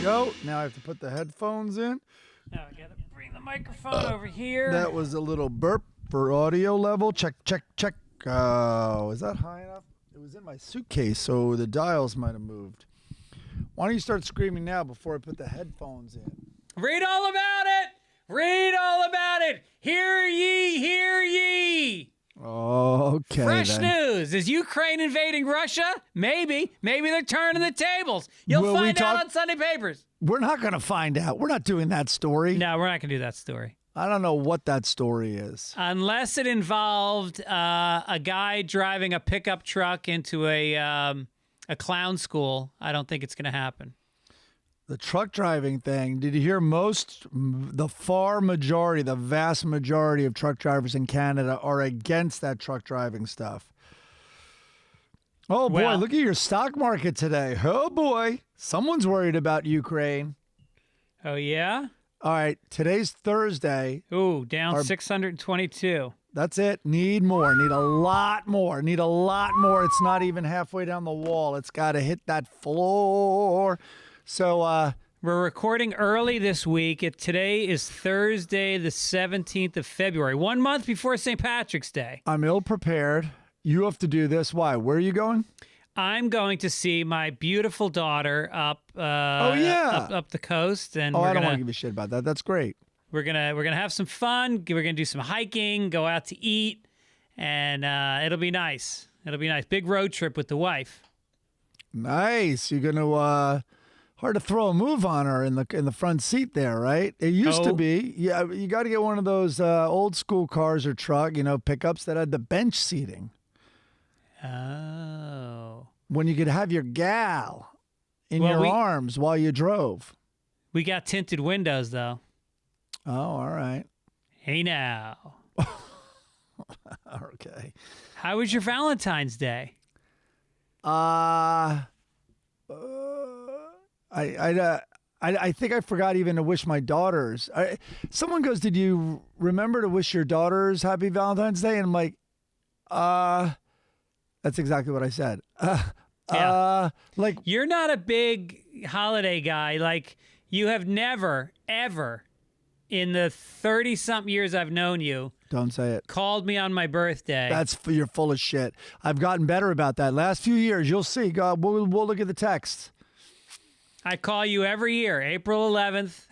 go. Now I have to put the headphones in. Now I gotta bring the microphone over here. That was a little burp for audio level. Check, check, check. Oh, is that high enough? It was in my suitcase, so the dials might have moved. Why don't you start screaming now before I put the headphones in? Read all about it! Read all about it! Hear ye, hear ye! Okay. Fresh then. news. Is Ukraine invading Russia? Maybe. Maybe they're turning the tables. You'll Will we find out talk- on Sunday papers. We're not going to find out. We're not doing that story. No, we're not going to do that story. I don't know what that story is. Unless it involved a guy driving a pickup truck into a clown school, I don't think it's going to happen. The truck driving thing, did you hear the vast majority of truck drivers in Canada are against that truck driving stuff? Oh, boy, Well- look at your stock market today. Oh, boy. Someone's worried about Ukraine. Oh, yeah? All right, today's Thursday. Ooh, down 622. That's it. Need more. Need a lot more. Need a lot more. It's not even halfway down the wall. It's got to hit that floor. So, We're recording early this week. Today is Thursday, the 17th of February, 1 month before St. Patrick's Day. I'm ill-prepared. You have to do this. Why? Where are you going? I'm going to see my beautiful daughter up up the coast, and I don't want to give a shit about that. That's great. we're gonna have some fun. We're gonna do some hiking, go out to eat, and it'll be nice. It'll be nice. Big road trip with the wife. Nice. You're gonna hard to throw a move on her in the front seat there, right? It used to be. Yeah, you got to get one of those old school cars or truck, pickups that had the bench seating. Oh. When you could have your gal in Well, your arms while you drove. We got tinted windows though. Oh, all right. Hey now. Okay. How was your Valentine's Day? I think I forgot even to wish my daughters. Someone goes, "Did you remember to wish your daughters happy Valentine's Day?" And I'm like, that's exactly what I said. Yeah. Like, You're not a big holiday guy. Like, you have never, ever, in the 30-something years I've known you, don't say it. called me on my birthday. You're full of shit. I've gotten better about that. Last few years, you'll see. God, we'll look at the texts. I call you every year, April 11th.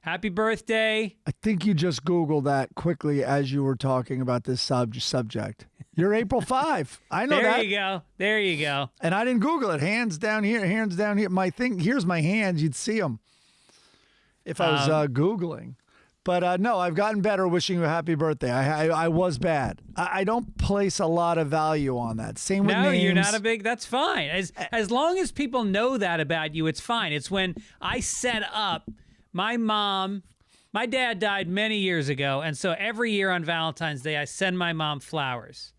Happy birthday. I think you just Googled that quickly as you were talking about this subject. You're April 5. I know that. There you go. There you go. And I didn't Google it. Hands down here, hands down here. My thing, here's my hands. You'd see them if I was Googling. But no, I've gotten better wishing you a happy birthday. I was bad. I don't place a lot of value on that. Same with No, names. you're not a big, that's fine. As long as people know that about you, it's fine. It's when I set up, my dad died many years ago, and so every year on Valentine's Day, I send my mom flowers.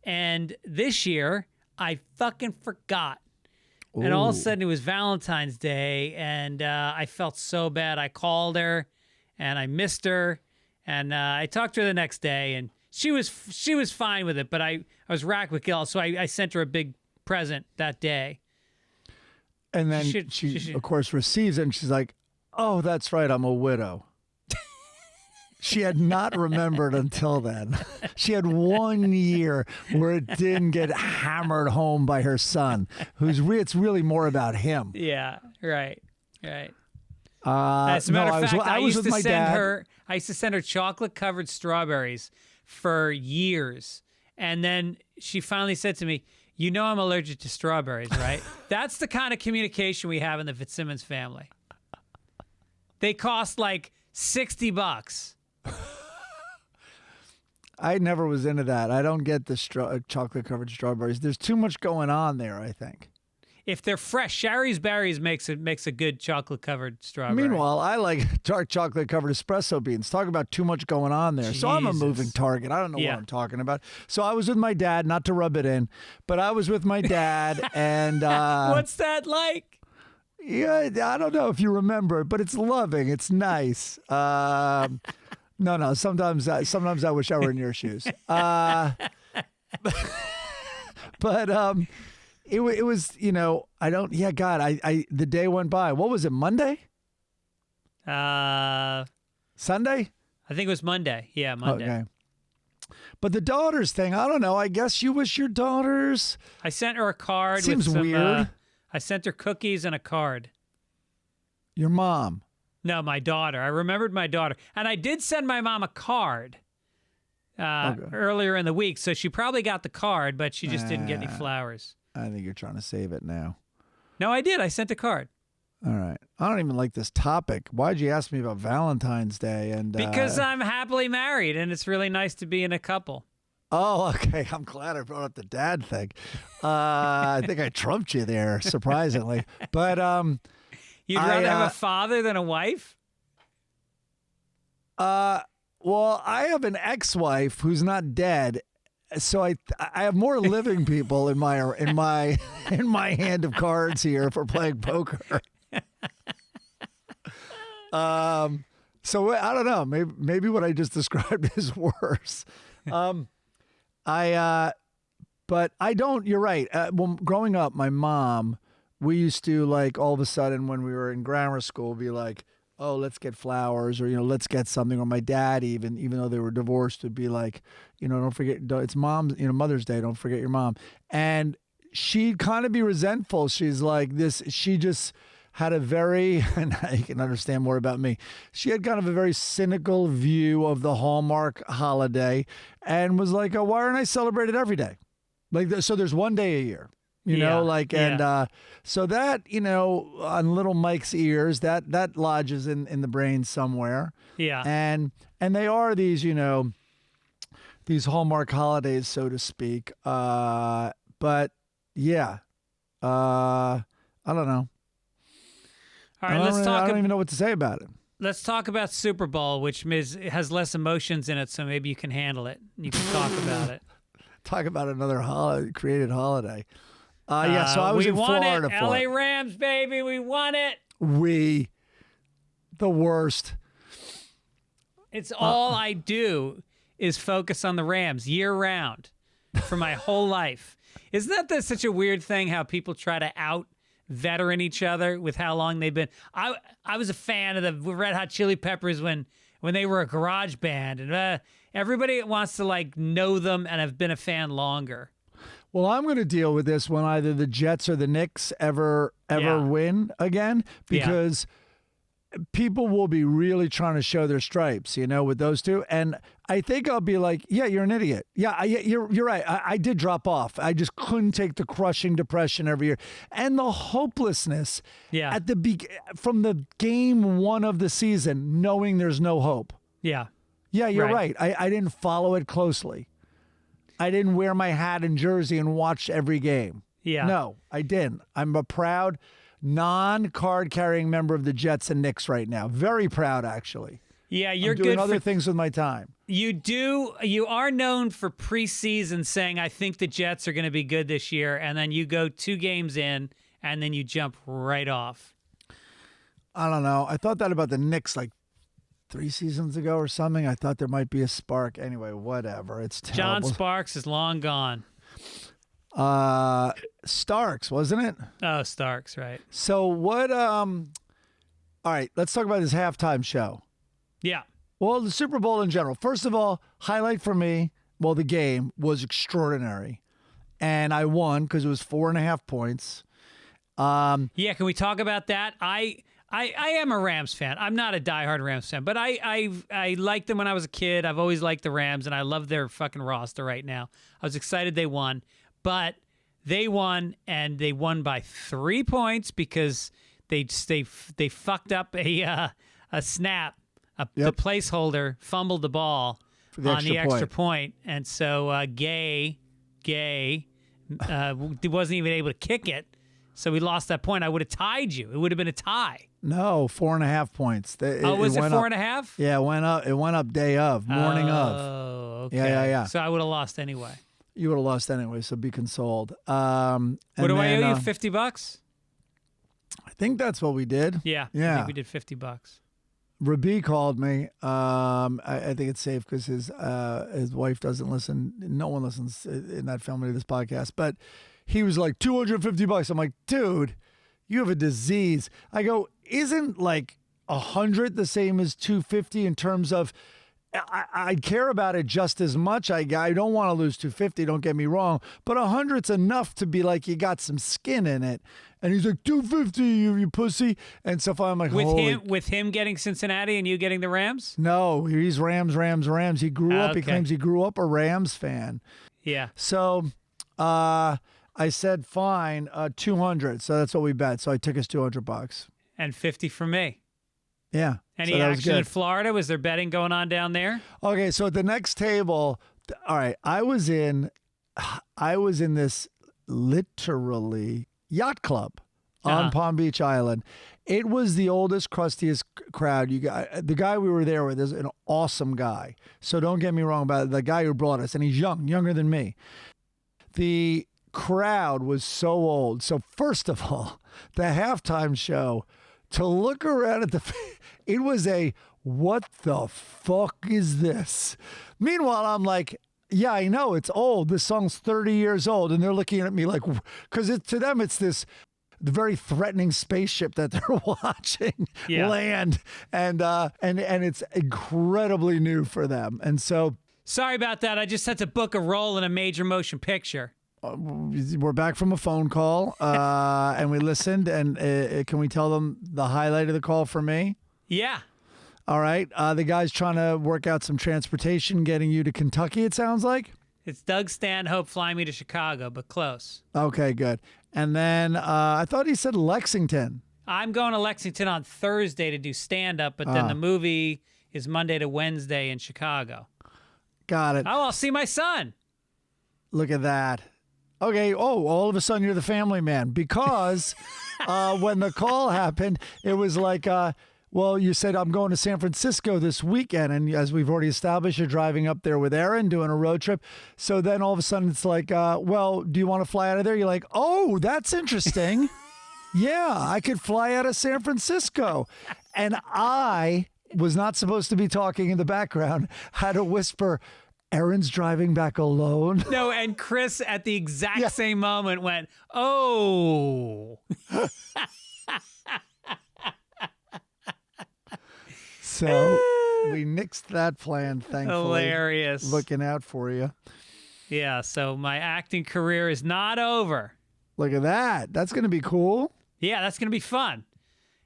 And this year, I fucking forgot. Ooh. And all of a sudden, it was Valentine's Day, and I felt so bad. I called her, and I missed her, and I talked to her the next day, and she was fine with it, but I was racked with guilt, so I sent her a big present that day. And then she, of course, receives it, and she's like, "Oh, that's right, I'm a widow." She had not remembered until then. She had 1 year where it didn't get hammered home by her son, it's really more about him. Yeah, right. As a matter of fact, I used to send her chocolate-covered strawberries for years. And then she finally said to me, "You know I'm allergic to strawberries, right?" That's the kind of communication we have in the Fitzsimmons family. They cost like $60. I never was into that. I don't get the chocolate-covered strawberries. There's too much going on there, I think. If they're fresh, Shari's Berries makes a good chocolate-covered strawberry. Meanwhile, I like dark chocolate-covered espresso beans. Talk about too much going on there. So I'm a moving target. I don't know what I'm talking about. So I was with my dad, not to rub it in, but I was with my dad, and what's that like? Yeah, I don't know if you remember, but it's loving. It's nice. No. Sometimes I wish I were in your shoes. But it was, the day went by. What was it, Monday? Sunday? I think it was Monday. Yeah, Monday. Okay. But the daughters thing, I don't know. I guess you wish your daughters. I sent her a card. Seems with some, weird. I sent her cookies and a card. Your mom? No, my daughter. I remembered my daughter. And I did send my mom a card earlier in the week. So she probably got the card, but she just didn't get any flowers. I think you're trying to save it now. No, I did. I sent a card. All right. I don't even like this topic. Why'd you ask me about Valentine's Day? And because I'm happily married, and it's really nice to be in a couple. Oh, okay. I'm glad I brought up the dad thing. I think I trumped you there, surprisingly. But you'd rather have a father than a wife? Well, I have an ex-wife who's not dead, so I have more living people in my hand of cards here for playing poker. So I don't know. Maybe what I just described is worse. But I don't. You're right. Well, growing up, my mom, we used to like all of a sudden when we were in grammar school, be like, "Oh, let's get flowers," or let's get something. Or my dad, even though they were divorced, would be like, don't forget, it's mom's, Mother's Day. Don't forget your mom. And she'd kind of be resentful. She's like this. She just had a very, and now you can understand more about me. She had kind of a very cynical view of the Hallmark holiday, and was like, "Oh, why aren't I celebrated every day? Like, so there's one day a year." So that, on little Mike's ears, that lodges in the brain somewhere. Yeah. And they are these, these Hallmark holidays, so to speak. But yeah, I don't know. All right, let's talk. I don't even know what to say about it. Let's talk about Super Bowl, which has less emotions in it, so maybe you can handle it. You can talk about it. Talk about another created holiday. So I was in Florida for LA Rams, baby, we won it. The worst. It's all I do is focus on the Rams year round for my whole life. Isn't that such a weird thing how people try to out-veteran each other with how long they've been? I was a fan of the Red Hot Chili Peppers when they were a garage band, and everybody wants to know them and have been a fan longer. Well, I'm going to deal with this when either the Jets or the Knicks ever win again, because people will be really trying to show their stripes, with those two. And I think I'll be like, yeah, you're an idiot. Yeah, you're right. I did drop off. I just couldn't take the crushing depression every year. And the hopelessness at from the game one of the season, knowing there's no hope. Yeah. Yeah, you're right. I didn't follow it closely. I didn't wear my hat and jersey and watch every game. Yeah. No, I didn't. I'm a proud non-card carrying member of the Jets and Knicks right now. Very proud, actually. Yeah, you're doing good other things with my time. You are known for preseason saying, I think the Jets are going to be good this year, and then you go 2 games in, and then you jump right off. I don't know. I thought that about the Knicks 3 seasons ago or something. I thought there might be a spark. Anyway, whatever. It's terrible. John Sparks is long gone. Starks, wasn't it? Oh, Starks, right. So what, all right, let's talk about this halftime show. Yeah. Well, the Super Bowl in general. First of all, highlight for me, the game was extraordinary. And I won because it was 4.5 points. Yeah, can we talk about that? I am a Rams fan. I'm not a diehard Rams fan, but I liked them when I was a kid. I've always liked the Rams, and I love their fucking roster right now. I was excited they won. But they won, and they won by 3 points because they fucked up a snap. The placeholder fumbled the ball on the extra point. And so Gay wasn't even able to kick it. So we lost that point. I would have tied you. It would have been a tie. No, 4.5 points. Was it 4.5? Yeah, it went up. It went up day of, morning of. Oh, okay. Yeah. So I would have lost anyway. You would have lost anyway, so be consoled. What do I owe you? $50? I think that's what we did. Yeah. I think we did $50. Rabi called me. I think it's safe because his wife doesn't listen. No one listens in that family to this podcast. But he was like, $250. I'm like, dude, you have a disease. I go, isn't like 100 the same as 250 in terms of, I care about it just as much. I don't want to lose 250, don't get me wrong, but 100's enough to be like, you got some skin in it. And he's like, 250, you pussy. And so I'm like, with him getting Cincinnati and you getting the Rams? No, he's Rams. He grew up, he claims he grew up a Rams fan. Yeah. So I said, fine, 200. So that's what we bet. So I took his $200. And 50 for me. Yeah. Any action in Florida? Was there betting going on down there? Okay, so at the next table, all right, I was in this literally yacht club on Palm Beach Island. It was the oldest, crustiest crowd. The guy we were there with is an awesome guy. So don't get me wrong about it. The guy who brought us, and he's younger than me. The crowd was so old. So first of all, the halftime show, to look around at it was what the fuck is this? Meanwhile, I'm like, yeah, I know it's old. This song's 30 years old. And they're looking at me like, because to them, it's the very threatening spaceship that they're watching land. And it's incredibly new for them. And so. Sorry about that. I just had to book a role in a major motion picture. We're back from a phone call, and we listened. And can we tell them the highlight of the call for me? Yeah. All right. The guy's trying to work out some transportation, getting you to Kentucky, it sounds like. It's Doug Stanhope flying me to Chicago, but close. Okay, good. And then I thought he said Lexington. I'm going to Lexington on Thursday to do stand-up, but then the movie is Monday to Wednesday in Chicago. Got it. Oh, I'll see my son. Look at that. Okay, all of a sudden you're the family man, because when the call happened, it was like, well, you said, I'm going to San Francisco this weekend, and as we've already established, you're driving up there with Aaron, doing a road trip. So then all of a sudden it's like, well, do you want to fly out of there? You're like, oh, that's interesting. Yeah, I could fly out of San Francisco. And I was not supposed to be talking in the background, had to whisper, Aaron's driving back alone. No, and Chris at the exact same moment went, oh. So we nixed that plan, thankfully. Hilarious. Looking out for you. Yeah, so my acting career is not over. Look at that. That's going to be cool. Yeah, that's going to be fun.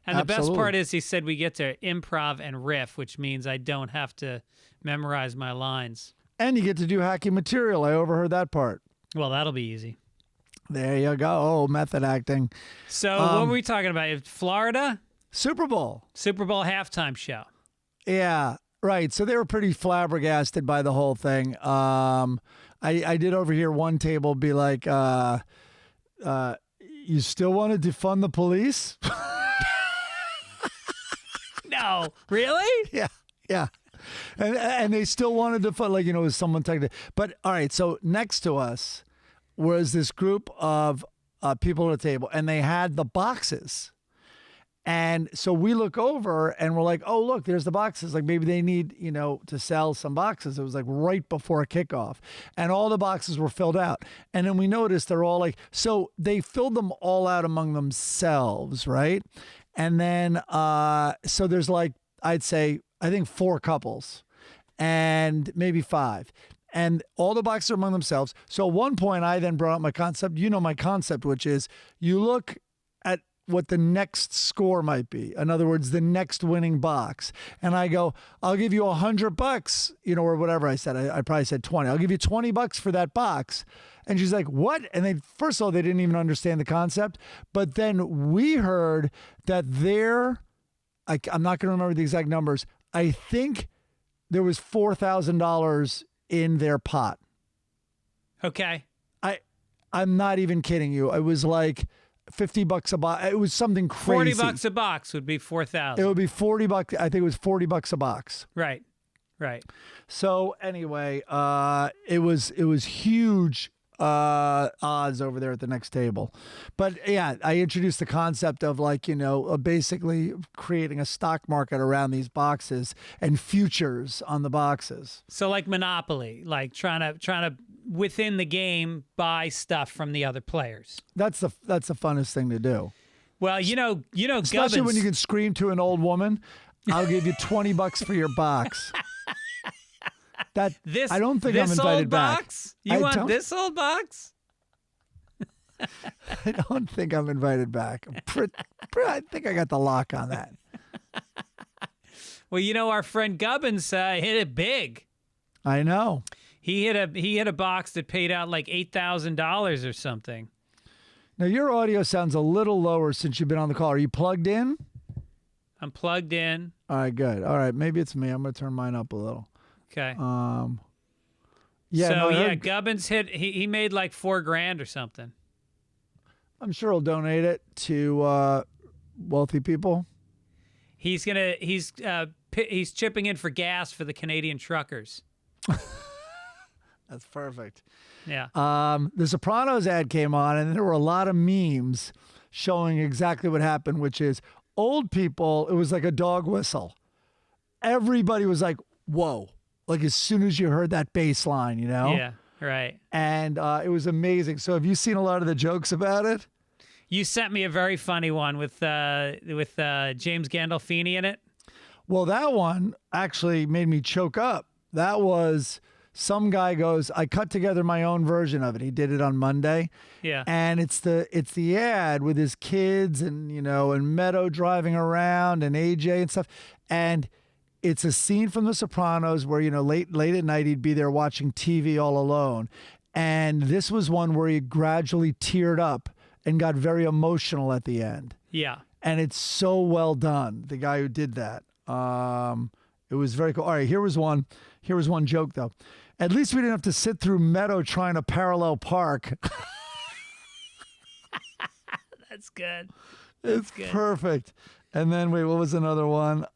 And the best part is he said we get to improv and riff, which means I don't have to memorize my lines. And you get to do hacky material. I overheard that part. Well, that'll be easy. There you go. Oh, method acting. So what were we talking about? Florida? Super Bowl. Super Bowl halftime show. Yeah, right. So they were pretty flabbergasted by the whole thing. I did overhear one table be like, you still want to defund the police? No. Really? Yeah. And they still wanted to fund, like, was someone taking it. But all right, so next to us was this group of people at a table, and they had the boxes. And so we look over and we're like, oh, look, there's the boxes. Like maybe they need, to sell some boxes. It was like right before kickoff. And all the boxes were filled out. And then we noticed they're all like, so they filled them all out among themselves, right? And then, so there's like, I'd say, I think 4 couples and maybe 5. And all the boxes are among themselves. So at one point, I then brought up my concept. You know my concept, which is you look at what the next score might be. In other words, the next winning box. And I go, I'll give you $100, or whatever I said. I probably said 20. I'll give you $20 for that box. And she's like, what? And they, first of all, they didn't even understand the concept. But then we heard that I'm not going to remember the exact numbers. I think there was $4,000 in their pot. Okay. I'm not even kidding you. It was like $50 a box. It was something crazy. $40 a box would be 4,000. It would be $40. I think it was $40 a box. Right. So anyway, it was huge odds over there at the next table. But yeah, I introduced the concept of like, basically creating a stock market around these boxes and futures on the boxes. So like Monopoly, like trying to within the game buy stuff from the other players. That's the funnest thing to do. Well, especially Gibbons, when you can scream to an old woman, "I'll give you $20 for your box." I don't think I'm invited back. Box? You want this old box? I don't think I'm invited back. I think I got the lock on that. Well, our friend Gibbons hit it big. I know. He hit a box that paid out like $8,000 or something. Now your audio sounds a little lower since you've been on the call. Are you plugged in? I'm plugged in. All right, good. All right, maybe it's me. I'm going to turn mine up a little. Okay. Yeah. So Gibbons hit. He made like $4,000 or something. I'm sure he'll donate it to wealthy people. He's chipping in for gas for the Canadian truckers. That's perfect. Yeah. The Sopranos ad came on, and there were a lot of memes showing exactly what happened, which is old people. It was like a dog whistle. Everybody was like, "Whoa!" Like as soon as you heard that bass line, Yeah. Right. And it was amazing. So have you seen a lot of the jokes about it? You sent me a very funny one with James Gandolfini in it. Well, that one actually made me choke up. That was some guy goes, I cut together my own version of it. He did it on Monday. Yeah. And it's the ad with his kids and, and Meadow driving around and AJ and stuff. And it's a scene from The Sopranos where, late at night, he'd be there watching TV all alone. And this was one where he gradually teared up and got very emotional at the end. Yeah. And it's so well done, the guy who did that. It was very cool. All right, here was one joke, though. At least we didn't have to sit through Meadow trying to parallel park. That's good. It's good. Perfect. And then, wait, what was another one?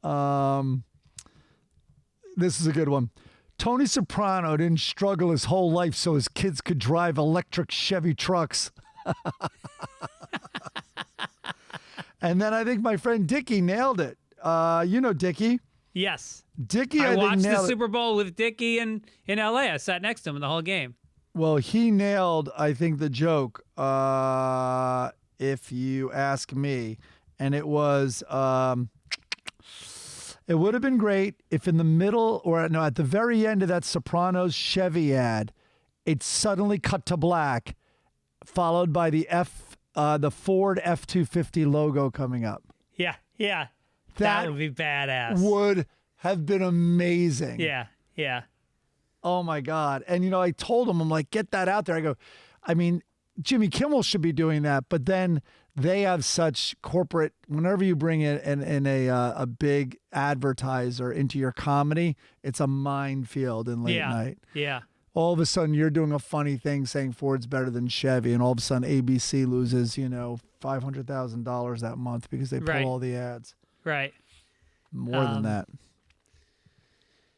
This is a good one. Tony Soprano didn't struggle his whole life so his kids could drive electric Chevy trucks. And then I think my friend Dickie nailed it. Dickie? Yes. Dickie, I watched the Super Bowl with Dickie in L.A. I sat next to him in the whole game. Well, he nailed, I think, the joke, if you ask me. And it was, it would have been great if in the middle, at the very end of that Sopranos Chevy ad, it suddenly cut to black, followed by the Ford F-250 logo coming up. Yeah. That would be badass. Would have been amazing. Yeah. Oh my God. And I told him, I'm like, get that out there. I go, Jimmy Kimmel should be doing that, but then they have such corporate, whenever you bring in a big advertiser into your comedy, it's a minefield in late night. Yeah. All of a sudden you're doing a funny thing saying Ford's better than Chevy, and all of a sudden ABC loses, $500,000 that month because they pull all the ads. Right. More than that.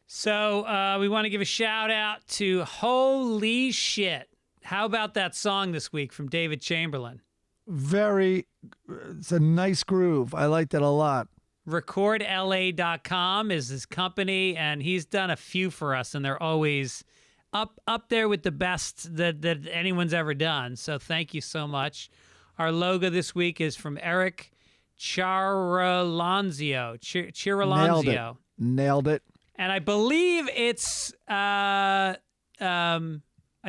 So we want to give a shout out to Holy Shit. How about that song this week from David Chamberlain? It's a nice groove. I liked it a lot. RecordLA.com is his company, and he's done a few for us, and they're always up there with the best that anyone's ever done. So thank you so much. Our logo this week is from Eric Chiralanzio. Nailed it. And I believe it's, I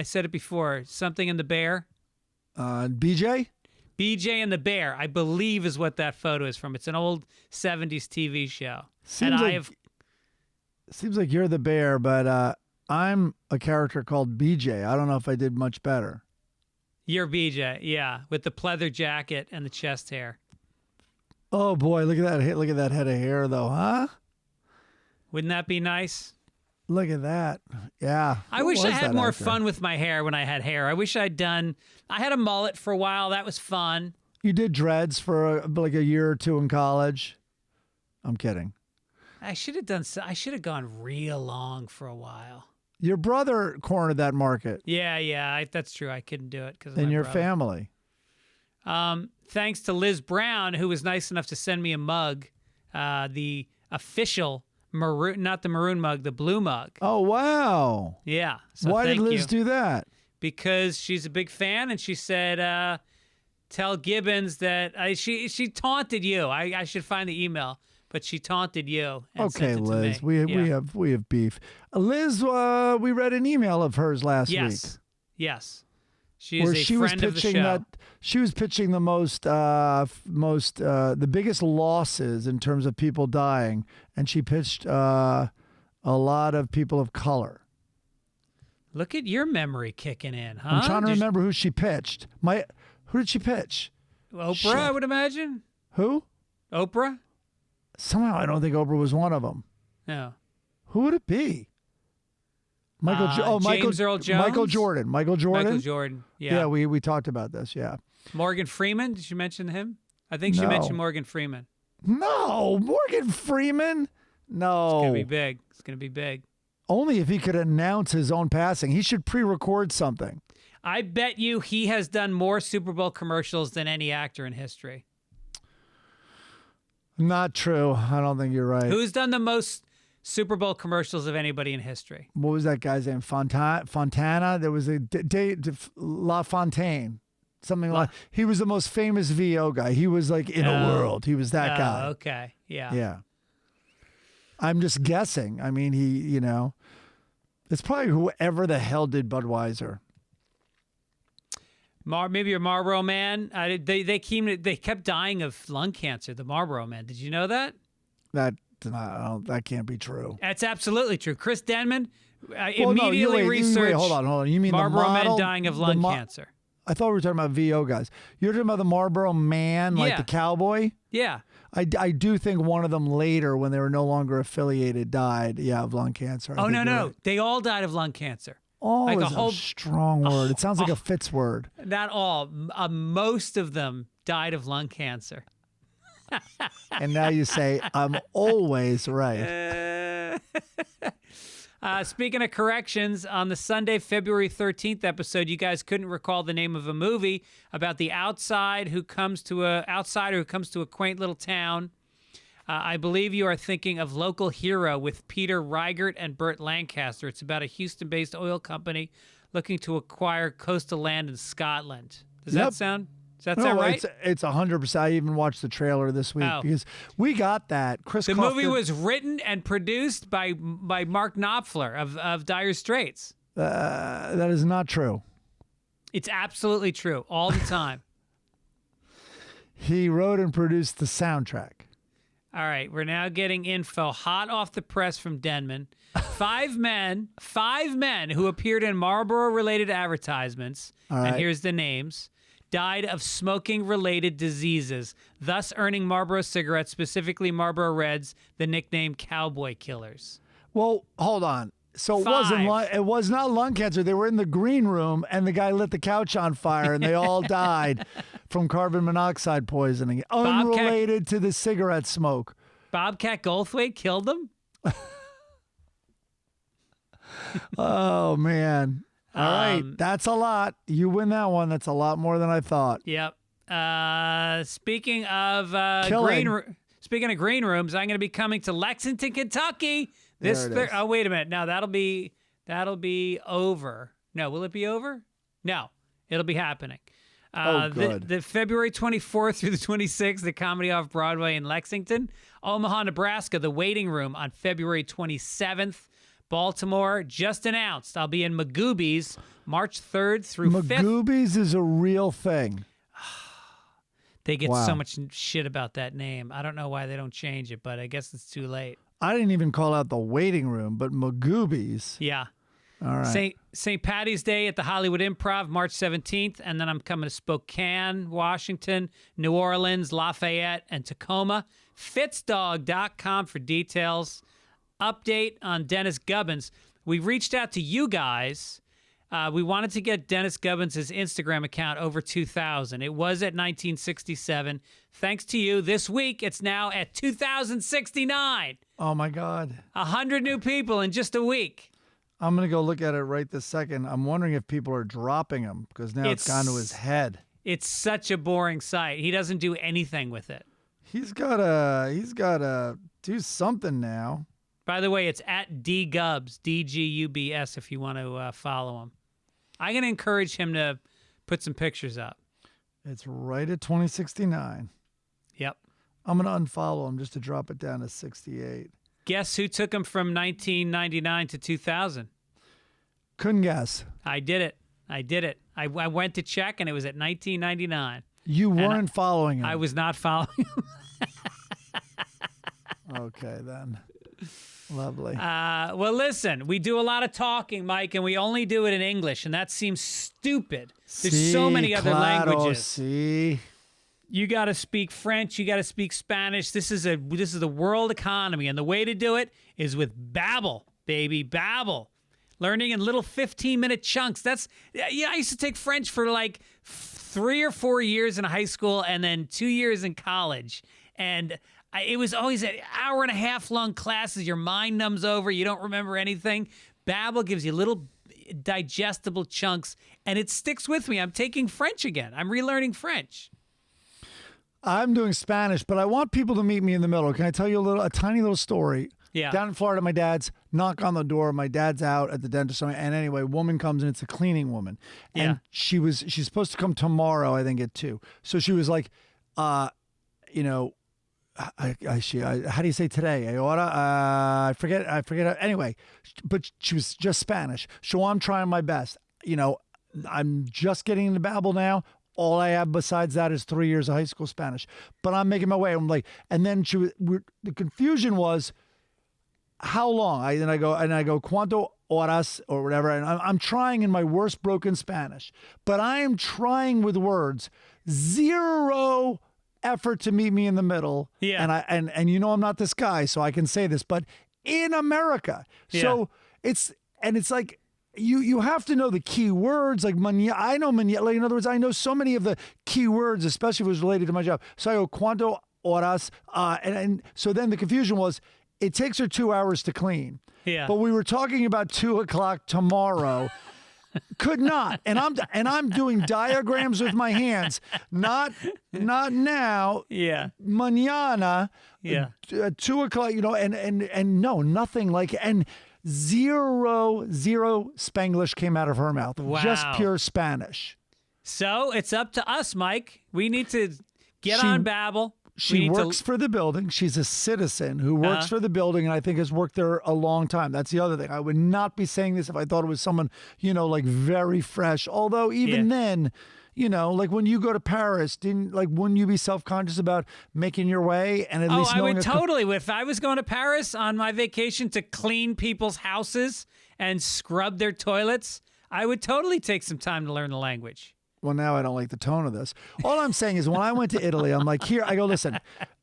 said it before, something in the bear. BJ? BJ and the Bear, I believe, is what that photo is from. It's an old 70s TV show. Seems like you're the bear, but I'm a character called BJ. I don't know if I did much better. You're BJ, yeah, with the pleather jacket and the chest hair. Oh boy, look at that! Look at that head of hair, though, huh? Wouldn't that be nice? Look at that. Yeah. I wish I had more fun with my hair when I had hair. I wish I had a mullet for a while. That was fun. You did dreads for like a year or two in college. I'm kidding. I should have gone real long for a while. Your brother cornered that market. Yeah, that's true. I couldn't do it because of my brother. Family. Thanks to Liz Brown, who was nice enough to send me a mug, the official maroon, not the maroon mug, the blue mug. Oh, wow. Yeah. So why did Liz do that? because she's a big fan, and she said, tell Gibbons that she taunted you. I should find the email, but she taunted you. And okay, sent it Liz, to me. we have beef. Liz, we read an email of hers last week. Yes. She is a friend of the show. She was pitching the the biggest losses in terms of people dying, and she pitched a lot of people of color. Look at your memory kicking in, huh? I'm trying to remember who she pitched. Who did she pitch? Oprah, Shit. I would imagine. Who? Oprah? Somehow I don't think Oprah was one of them. No. Who would it be? James Earl Jones? Michael Jordan. Michael Jordan? Yeah. Yeah, we talked about this, yeah. Morgan Freeman, did you mention him? I think she mentioned Morgan Freeman. No, Morgan Freeman? No. It's going to be big. Only if he could announce his own passing. He should pre-record something. I bet you he has done more Super Bowl commercials than any actor in history. Not true. I don't think you're right. Who's done the most Super Bowl commercials of anybody in history? What was that guy's name? Fontana? There was a La Fontaine. Something like he was the most famous VO guy. He was like in a world. He was that guy. Okay. Yeah. Yeah. I'm just guessing. I mean, it's probably whoever the hell did Budweiser. Maybe a Marlboro Man. They kept dying of lung cancer. The Marlboro Man. Did you know that? That can't be true. That's absolutely true. Chris Denman immediately researched. Wait, hold on. You mean Marlboro the model, Men dying of lung cancer? I thought we were talking about VO guys. You're talking about the Marlboro Man, like the cowboy? Yeah. I do think one of them later, when they were no longer affiliated, died, of lung cancer. No. Right. They all died of lung cancer. All is a strong word. It sounds like a Fitz word. Not all. Most of them died of lung cancer. And now you say, I'm always right. Speaking of corrections, on the Sunday, February 13th episode, you guys couldn't recall the name of a movie about the outsider who comes to a quaint little town. I believe you are thinking of Local Hero with Peter Reigert and Burt Lancaster. It's about a Houston-based oil company looking to acquire coastal land in Scotland. Does that sound right? It's 100%. I even watched the trailer this week because we got that. The movie was written and produced by Mark Knopfler of Dire Straits. That is not true. It's absolutely true all the time. He wrote and produced the soundtrack. All right, we're now getting info hot off the press from Denman. Five men who appeared in Marlboro-related advertisements, and here's the names, died of smoking-related diseases, thus earning Marlboro cigarettes, specifically Marlboro Reds, the nickname Cowboy Killers. Well, hold on. So it was not lung cancer. They were in the green room, and the guy lit the couch on fire, and they all died from carbon monoxide poisoning, unrelated to the cigarette smoke. Bobcat Goldthwait killed them? Oh, man. All right. That's a lot. You win that one. That's a lot more than I thought. Yep. Speaking of green rooms, I'm going to be coming to Lexington, Kentucky. Oh, wait a minute. Now that'll be over. No, will it be over? No, it'll be happening. Good. The February 24th through the 26th, the Comedy Off Broadway in Lexington. Omaha, Nebraska, the Waiting Room on February 27th. Baltimore, just announced. I'll be in Magooby's March 3rd through 5th. Magooby's is a real thing. They get so much shit about that name. I don't know why they don't change it, but I guess it's too late. I didn't even call out the Waiting Room, but Magooby's. Yeah. All right. St. Patty's Day at the Hollywood Improv, March 17th, and then I'm coming to Spokane, Washington, New Orleans, Lafayette, and Tacoma. Fitzdog.com for details. Update on Dennis Gubbins. We reached out to you guys. We wanted to get Dennis Gubbins' Instagram account over 2,000. It was at 1967. Thanks to you, this week it's now at 2,069. Oh, my God. 100 new people in just a week. I'm going to go look at it right this second. I'm wondering if people are dropping him because now it's gone to his head. It's such a boring site. He doesn't do anything with it. He's gotta do something now. By the way, it's at DGubbs, DGUBS, if you want to follow him. I'm going to encourage him to put some pictures up. It's right at 2069. Yep. I'm going to unfollow him just to drop it down to 68. Guess who took him from 1999 to 2000? Couldn't guess. I did it. I went to check, and it was at 1999. You weren't following him. I was not following him. Okay, then. Lovely. Well, listen, we do a lot of talking, Mike, and we only do it in English, and that seems stupid. There's so many other languages. See? You got to speak French. You got to speak Spanish. This is the world economy, and the way to do it is with Babbel, baby, Babbel. Learning in little 15-minute chunks. I used to take French for like 3 or 4 years in high school and then 2 years in college. And it was always an hour-and-a-half long classes. Your mind numbs over. You don't remember anything. Babbel gives you little digestible chunks, and it sticks with me. I'm taking French again. I'm relearning French. I'm doing Spanish, but I want people to meet me in the middle. Can I tell you a tiny little story? Yeah. Down in Florida, my dad's knock on the door. My dad's out at the dentist. And anyway, woman comes and it's a cleaning woman. And she's supposed to come tomorrow, I think, at 2. So she was like, how do you say today? I forget. Anyway, but she was just Spanish. So I'm trying my best. I'm just getting into Babbel now. All I have besides that is 3 years of high school Spanish. But I'm making my way. I'm like, and then the confusion was, how long? I go, ¿cuánto horas or whatever? And I'm trying in my worst broken Spanish, but I am trying with words. Zero effort to meet me in the middle. Yeah. And I'm not this guy, so I can say this, but in America. So it's like, you have to know the key words, like I know mañana. Like, in other words, I know so many of the key words, especially if it was related to my job. So I go, ¿cuánto horas? And so then the confusion was, it takes her 2 hours to clean. Yeah. But we were talking about 2:00 tomorrow. Could not. And I'm doing diagrams with my hands. Not now. Yeah. Mañana. Yeah. 2:00, and no, nothing like, and zero Spanglish came out of her mouth. Wow. Just pure Spanish. So it's up to us, Mike. We need to get on Babbel. She works for the building. She's a citizen who works for the building, and I think has worked there a long time. That's the other thing. I would not be saying this if I thought it was someone, like very fresh. Although even then, like when you go to Paris, wouldn't you be self-conscious about making your way and at least knowing? I would totally. If I was going to Paris on my vacation to clean people's houses and scrub their toilets, I would totally take some time to learn the language. Well, now I don't like the tone of this. All I'm saying is when I went to Italy, I'm like, I go, listen,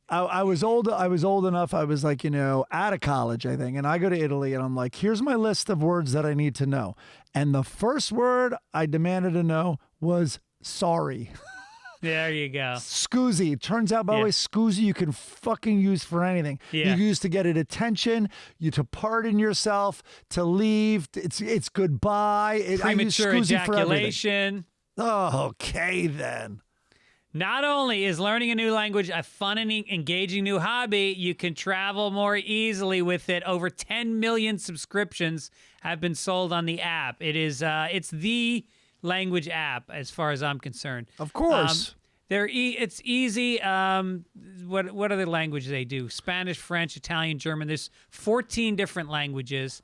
I was old enough. I was like, out of college, I think. And I go to Italy and I'm like, here's my list of words that I need to know. And the first word I demanded to know was sorry. There you go. Scusi. Turns out, by the way, scusi you can fucking use for anything. Yeah. You use to get at attention, to pardon yourself, to leave. It's goodbye. Premature ejaculation. Oh, okay, then. Not only is learning a new language a fun and engaging new hobby, you can travel more easily with it. Over 10 million subscriptions have been sold on the app. It's the language app as far as I'm concerned. Of course. It's easy. What other languages they do? Spanish, French, Italian, German. There's 14 different languages.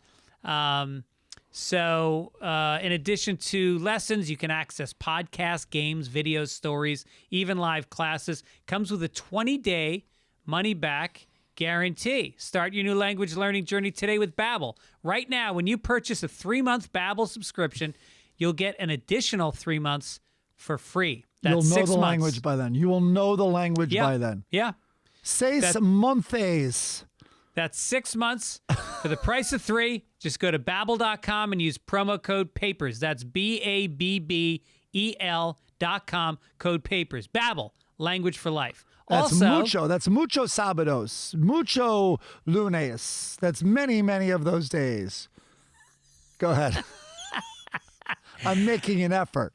So in addition to lessons, you can access podcasts, games, videos, stories, even live classes. Comes with a 20-day money-back guarantee. Start your new language learning journey today with Babbel. Right now, when you purchase a 3-month Babbel subscription, you'll get an additional 3 months for free. That's You'll know 6 the months. language by then. You will know the language by then. Yeah. 6 months. That's 6 months for the price of 3. Just go to Babbel.com and use promo code PAPERS. That's BABBEL.com, code PAPERS. Babbel, language for life. That's also, mucho. That's mucho sábados. Mucho lunes. That's many, many of those days. Go ahead. I'm making an effort.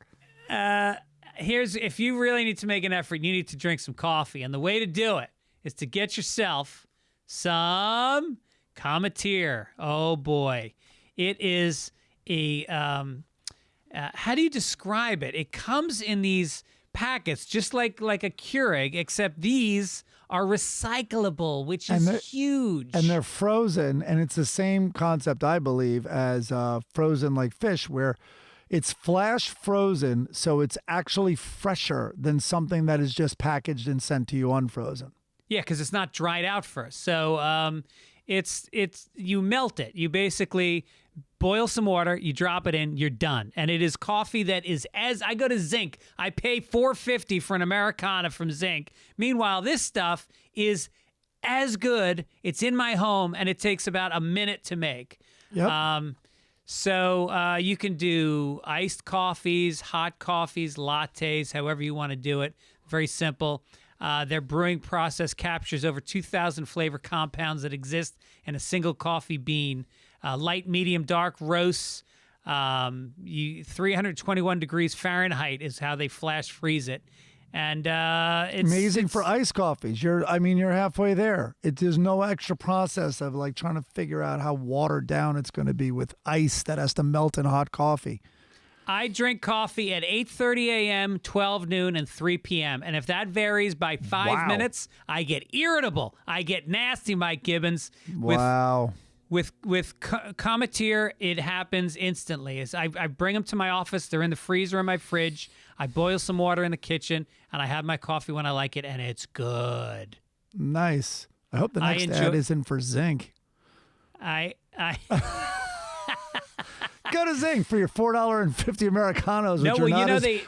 If you really need to make an effort, you need to drink some coffee. And the way to do it is to get yourself some Cometeer. Oh boy. It is a how do you describe it? It comes in these packets, just like a Keurig, except these are recyclable, which is huge. And they're frozen, and it's the same concept, I believe, as frozen like fish, where it's flash frozen, so it's actually fresher than something that is just packaged and sent to you unfrozen. Yeah, because it's not dried out first. So it's you melt it. You basically boil some water, you drop it in, you're done. And it is coffee that is I go to Zinc. I pay $4.50 for an Americano from Zinc. Meanwhile, this stuff is as good. It's in my home, and it takes about a minute to make. Yep. So you can do iced coffees, hot coffees, lattes, however you want to do it. Very simple. Their brewing process captures over 2,000 flavor compounds that exist in a single coffee bean. Light, medium, dark roasts. 321 degrees Fahrenheit is how they flash freeze it. And it's amazing for iced coffees. You're halfway there. There's no extra process of like trying to figure out how watered down it's going to be with ice that has to melt in hot coffee. I drink coffee at 8:30 a.m., 12 noon, and 3 p.m. And if that varies by 5 minutes, I get irritable. I get nasty, Mike Gibbons. Wow. With Cometeer, it happens instantly. I bring them to my office. They're in the freezer in my fridge. I boil some water in the kitchen, and I have my coffee when I like it, and it's good. Nice. I hope the next ad isn't for Zinc. I Go to Zinc for your $4.50 Americanos,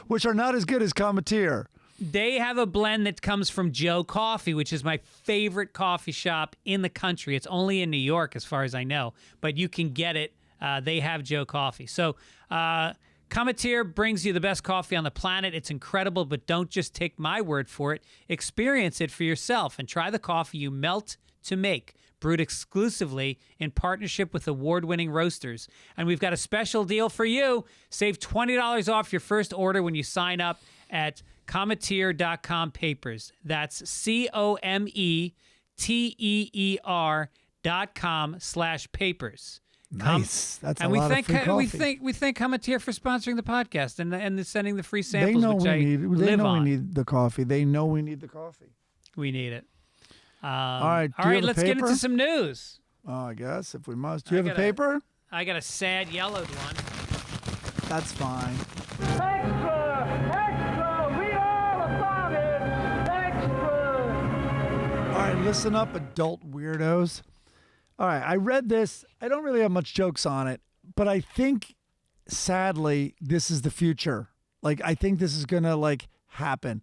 which are not as good as Cometeer. They have a blend that comes from Joe Coffee, which is my favorite coffee shop in the country. It's only in New York, as far as I know, but you can get it. They have Joe Coffee. So Cometeer brings you the best coffee on the planet. It's incredible, but don't just take my word for it. Experience it for yourself and try the coffee you melt to make, brewed exclusively in partnership with award-winning roasters. And we've got a special deal for you. Save $20 off your first order when you sign up at Cometeer.com papers. That's COMETEER.com/papers. Nice. That's and a lot of free coffee. We thank Cometeer for sponsoring the podcast and sending the free samples. They know which we need the coffee. They know we need the coffee. We need it. All right. Let's get into some news. Oh, I guess if we must. Do you have a paper? I got a sad yellowed one. That's fine. Extra! Extra! Read all about it! Extra! All right, listen up, adult weirdos. All right, I read this. I don't really have much jokes on it, but I think, sadly, this is the future. Like, I think this is going to, happen.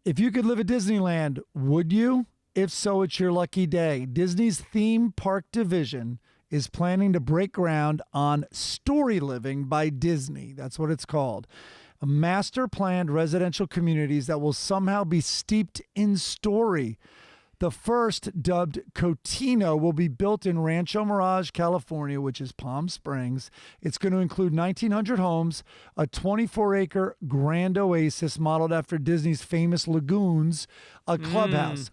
If you could live at Disneyland, would you? If so, it's your lucky day. Disney's theme park division is planning to break ground on Story Living by Disney. That's what it's called. A master-planned residential communities that will somehow be steeped in story. The first, dubbed Cotino, will be built in Rancho Mirage, California, which is Palm Springs. It's going to include 1,900 homes, a 24-acre grand oasis modeled after Disney's famous lagoons, a clubhouse,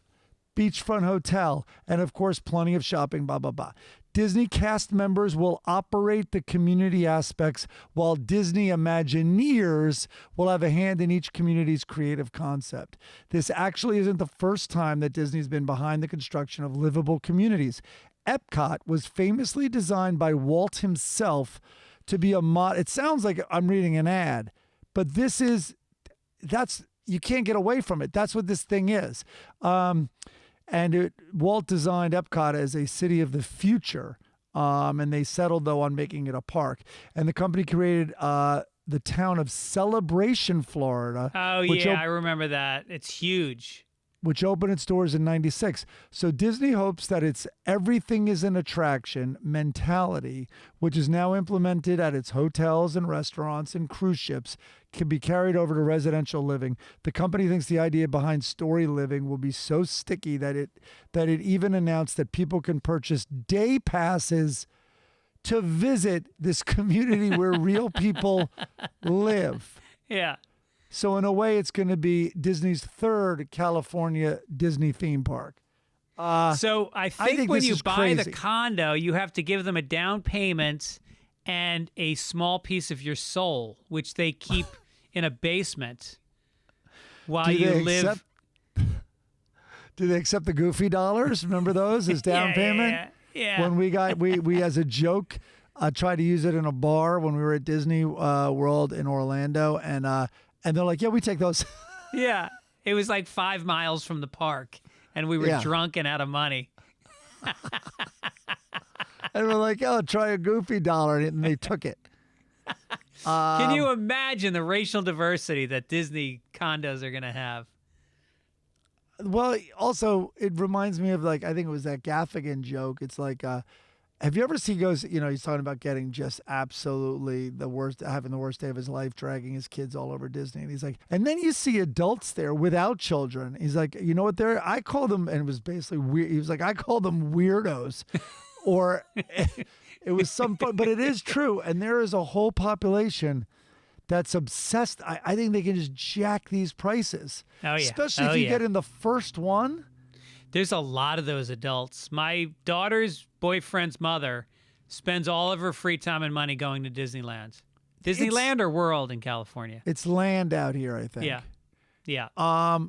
beachfront hotel, and, of course, plenty of shopping, blah, blah, blah. Disney cast members will operate the community aspects, while Disney Imagineers will have a hand in each community's creative concept. This actually isn't the first time that Disney's been behind the construction of livable communities. Epcot was famously designed by Walt himself to be it sounds like I'm reading an ad, but you can't get away from it. That's what this thing is. Walt designed Epcot as a city of the future, and they settled, though, on making it a park. And the company created the town of Celebration, Florida. Oh, I remember that. It's huge. Which opened its doors in 96. So Disney hopes that its everything is an attraction mentality, which is now implemented at its hotels and restaurants and cruise ships, can be carried over to residential living. The company thinks the idea behind Story Living will be so sticky that it even announced that people can purchase day passes to visit this community where real people live. Yeah. So in a way, it's going to be Disney's third California Disney theme park. So I think when you buy the condo, you have to give them a down payment and a small piece of your soul, which they keep in a basement while you live. Do they accept the Goofy dollars? Remember those as down payment? Yeah. When we as a joke tried to use it in a bar when we were at Disney World in Orlando, and they're like, yeah, we take those. Yeah, it was like 5 miles from the park, and we were drunk and out of money. And we're like, oh, try a Goofy dollar, and they took it. Can you imagine the racial diversity that Disney condos are going to have? Well, also, it reminds me of, like, I think it was that Gaffigan joke. It's like, have you ever seen, he's talking about getting just absolutely having the worst day of his life, dragging his kids all over Disney. And he's like, and then you see adults there without children. He's like, you know what, I call them, and it was basically weird. He was like, I call them weirdos. Or it was some fun, but it is true. And there is a whole population that's obsessed. I think they can just jack these prices. Oh, yeah. Especially if you get in the first one. There's a lot of those adults. My daughter's boyfriend's mother spends all of her free time and money going to Disneyland. Disneyland or World in California? It's land out here, I think. Yeah. Yeah.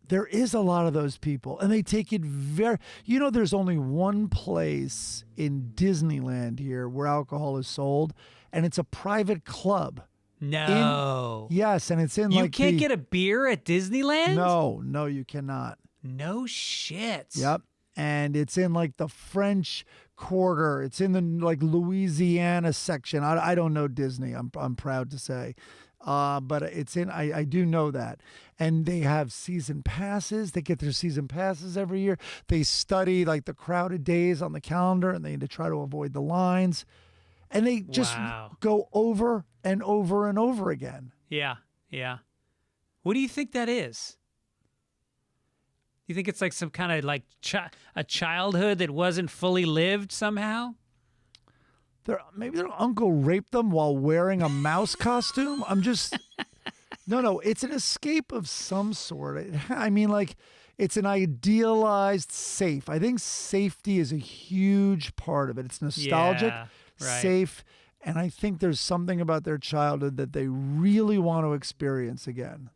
There is a lot of those people, and they take it very... there's only one place in Disneyland here where alcohol is sold, and it's a private club. No. Yes, and it's in You can't get a beer at Disneyland? No, you cannot. No shit. Yep. And it's in like the French Quarter. It's in the like Louisiana section. I don't know Disney. I'm proud to say. But it's in, I do know that. And they have season passes. They get their season passes every year. They study like the crowded days on the calendar, and they try to avoid the lines. And they just go over and over and over again. Yeah. Yeah. What do you think that is? You think it's like some kind of like a childhood that wasn't fully lived somehow? Maybe their uncle raped them while wearing a mouse costume. No, it's an escape of some sort. I mean, like, it's an idealized safe. I think safety is a huge part of it. It's nostalgic, safe, and I think there's something about their childhood that they really want to experience again.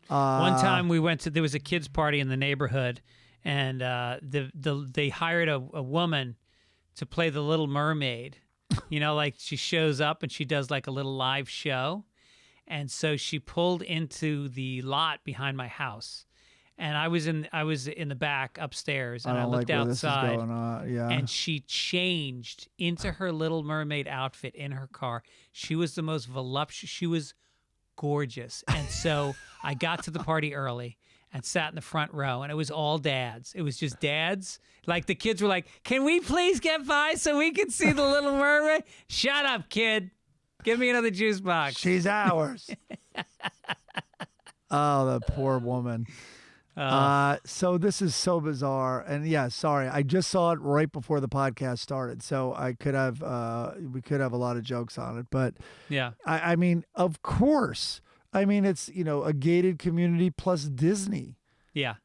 One time there was a kids' party in the neighborhood, and they hired a woman to play the Little Mermaid. Like she shows up and she does like a little live show. And so she pulled into the lot behind my house, and I was in the back upstairs, and I looked outside, and she changed into her Little Mermaid outfit in her car. She was the most voluptuous. She was gorgeous. And so I got to the party early and sat in the front row, and it was all dads. It was just dads. Like the kids were like, "Can we please get by so we can see the Little Mermaid?" Shut up, kid. Give me another juice box. She's ours. Oh, the poor woman. So this is so bizarre. And yeah, sorry. I just saw it right before the podcast started. So we could have a lot of jokes on it. But yeah, I mean, of course. I mean, it's, a gated community plus Disney. Yeah.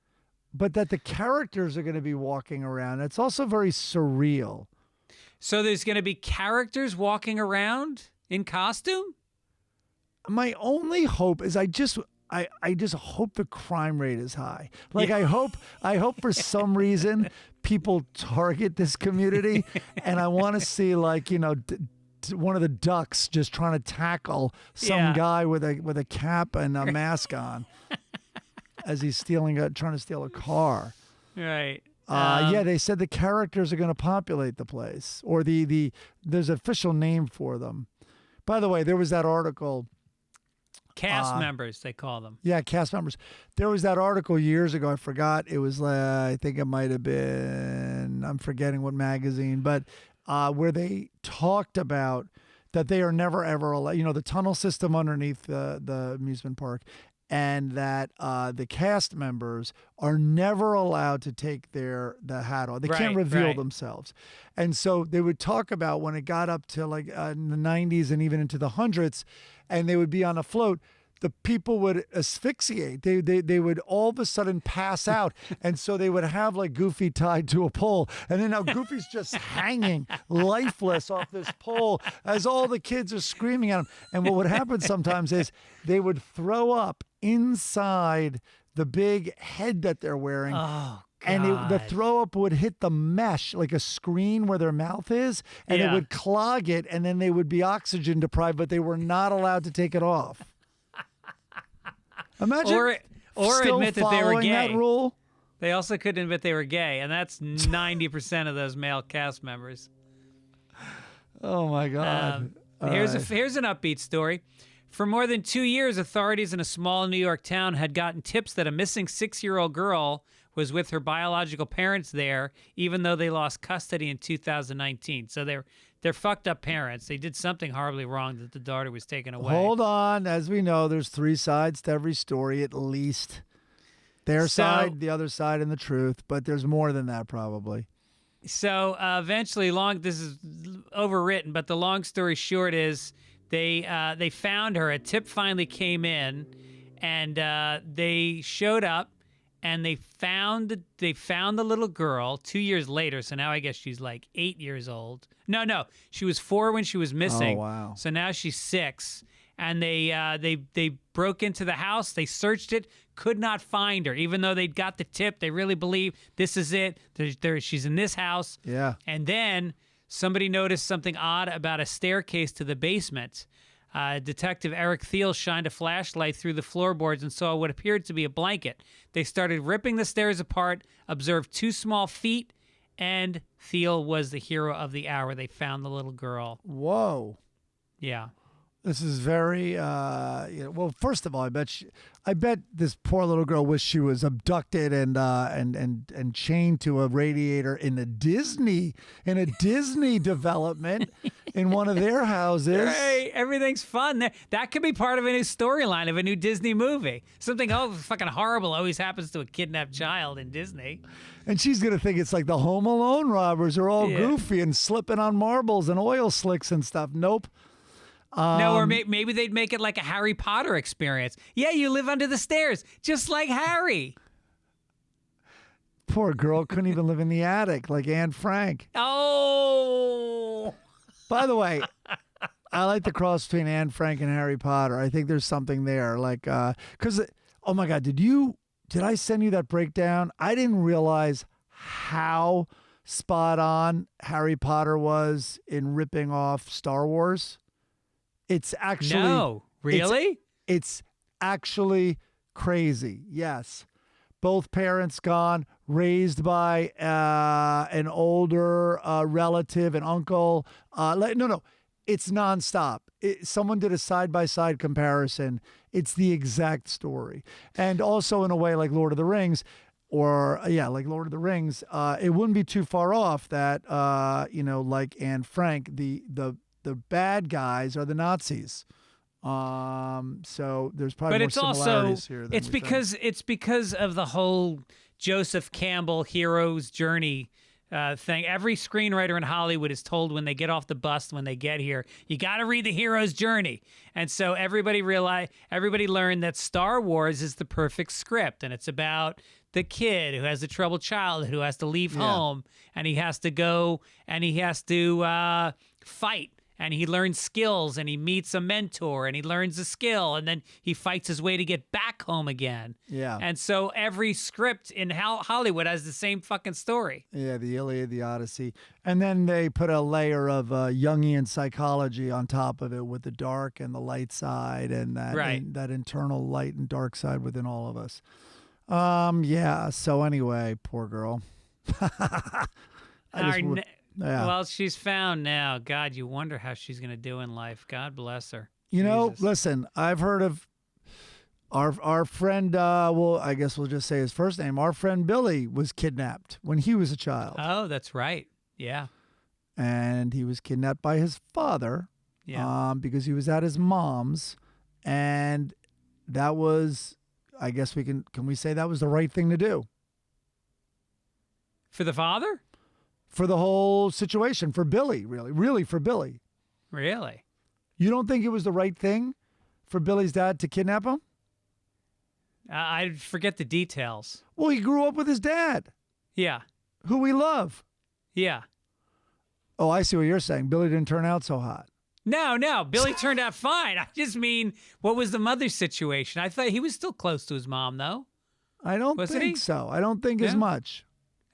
But that the characters are going to be walking around. It's also very surreal. So there's going to be characters walking around in costume? My only hope is I just hope the crime rate is high. Like, I hope for some reason people target this community, and I want to see like, one of the ducks just trying to tackle some guy with a cap and a mask on as he's trying to steal a car. Right. Yeah, they said the characters are going to populate the place, or there's an official name for them. By the way, there was that article. Cast members, they call them. Yeah, cast members. There was that article years ago. I forgot. It was, I think it might have been, I'm forgetting what magazine, but where they talked about that they are never, ever allowed, the tunnel system underneath the amusement park, and that the cast members are never allowed to take the hat off. They can't reveal themselves. And so they would talk about when it got up to like in the 90s and even into the hundreds, and they would be on a float, the people would asphyxiate. They would all of a sudden pass out. And so they would have like Goofy tied to a pole. And then now Goofy's just hanging lifeless off this pole as all the kids are screaming at him. And what would happen sometimes is they would throw up inside the big head that they're wearing. Oh, and God. the throw up would hit the mesh, like a screen where their mouth is, and it would clog it, and then they would be oxygen deprived, but they were not allowed to take it off. Imagine or still admit that they were following gay. that rule. They also couldn't admit they were gay, and that's 90% of those male cast members. Oh my God! Here's an upbeat story. For more than 2 years, authorities in a small New York town had gotten tips that a missing 6-year-old girl was with her biological parents there, even though they lost custody in 2019. So they're fucked up parents. They did something horribly wrong that the daughter was taken away. Hold on. As we know, there's 3 sides to every story, at least. Their side, the other side, and the truth. But there's more than that, probably. So eventually, this is overwritten, but the long story short is they found her. A tip finally came in, and they showed up. And they found the little girl 2 years later. So now I guess she's like 8 years old. No, she was 4 when she was missing. Oh, wow. So now she's 6. And they broke into the house. They searched it, could not find her, even though they'd got the tip. They really believe this is it. She's in this house. Yeah. And then somebody noticed something odd about a staircase to the basement. Detective Eric Thiel shined a flashlight through the floorboards and saw what appeared to be a blanket. They started ripping the stairs apart, observed 2 small feet, and Thiel was the hero of the hour. They found the little girl. Whoa. Yeah. This is very, well, first of all, I bet this poor little girl wished she was abducted and chained to a radiator in a Disney development in one of their houses. Hey, everything's fun. That could be part of a new storyline of a new Disney movie. Something fucking horrible always happens to a kidnapped child in Disney. And she's going to think it's like the Home Alone robbers are all goofy and slipping on marbles and oil slicks and stuff. Nope. No, or maybe they'd make it like a Harry Potter experience. Yeah, you live under the stairs, just like Harry. Poor girl couldn't even live in the attic like Anne Frank. Oh. By the way, I like the cross between Anne Frank and Harry Potter. I think there's something there. Like, because, oh my God, did I send you that breakdown? I didn't realize how spot on Harry Potter was in ripping off Star Wars. It's actually... No, really? It's actually crazy. Yes. Both parents gone, raised by an older relative, an uncle. No. It's nonstop. Someone did a side-by-side comparison. It's the exact story. And also in a way like Lord of the Rings, like Lord of the Rings, it wouldn't be too far off that, like Anne Frank, the bad guys are the Nazis. So there's probably more similarities here than it's because of the whole Joseph Campbell hero's journey thing. Every screenwriter in Hollywood is told when they get off the bus, when they get here, you got to read the hero's journey. And so everybody learned that Star Wars is the perfect script, and it's about the kid who has a troubled childhood who has to leave home, and he has to go and he has to fight. And he learns skills, and he meets a mentor, and he learns a skill, and then he fights his way to get back home again. Yeah. And so every script in Hollywood has the same fucking story. Yeah, the Iliad, the Odyssey. And then they put a layer of Jungian psychology on top of it with the dark and the light side and that internal light and dark side within all of us. Yeah, so anyway, poor girl. Well, she's found now. God, you wonder how she's going to do in life. God bless her. You know, listen, I've heard of our friend, I guess we'll just say his first name. Our friend Billy was kidnapped when he was a child. Oh, that's right. Yeah. And he was kidnapped by his father because he was at his mom's. And that was, I guess can we say that was the right thing to do? For the father? For the whole situation, for Billy, really for Billy. Really? You don't think it was the right thing for Billy's dad to kidnap him? I forget the details. Well, he grew up with his dad. Yeah. Who we love. Yeah. Oh, I see what you're saying. Billy didn't turn out so hot. No. Billy turned out fine. I just mean, what was the mother's situation? I thought he was still close to his mom, though. I don't think so. I don't think as much.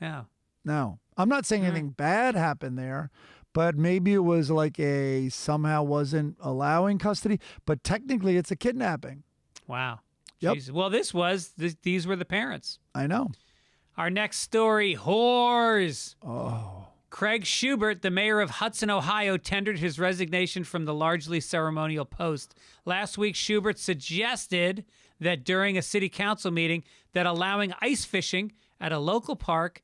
Yeah. No. I'm not saying anything bad happened there, but maybe it was like somehow wasn't allowing custody, but technically it's a kidnapping. Wow. Yep. Jesus. Well, these were the parents. I know. Our next story, whores. Oh. Craig Schubert, the mayor of Hudson, Ohio, tendered his resignation from the largely ceremonial post. Last week, Schubert suggested that during a city council meeting that allowing ice fishing at a local park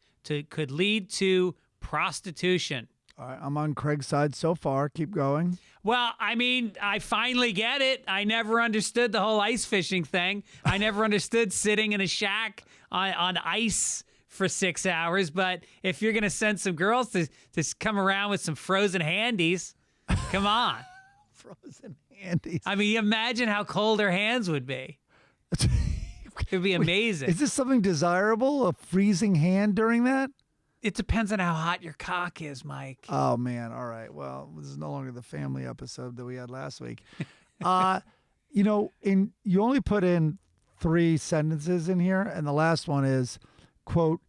could lead to prostitution. All right, I'm on Craig's side so far. Keep going. Well, I mean, I finally get it. I never understood the whole ice fishing thing. I never understood sitting in a shack on ice for 6 hours. But if you're going to send some girls to come around with some frozen handies, come on. Frozen handies. I mean, imagine how cold her hands would be. It would be amazing. Is this something desirable, a freezing hand during that? It depends on how hot your cock is, Mike. Oh, man. All right. Well, this is no longer the family episode that we had last week. You only put in 3 sentences in here, and the last one is, quote,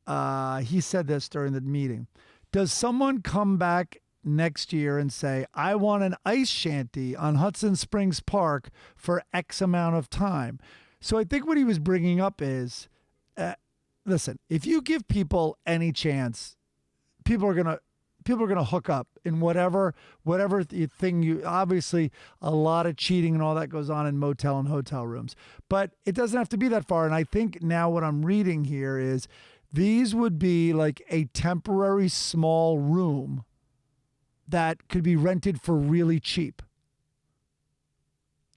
he said this during the meeting. Does someone come back next year and say, I want an ice shanty on Hudson Springs Park for X amount of time? So I think what he was bringing up is, listen, if you give people any chance, people are gonna hook up in whatever thing you. Obviously, a lot of cheating and all that goes on in motel and hotel rooms, but it doesn't have to be that far. And I think now what I'm reading here is these would be like a temporary small room that could be rented for really cheap.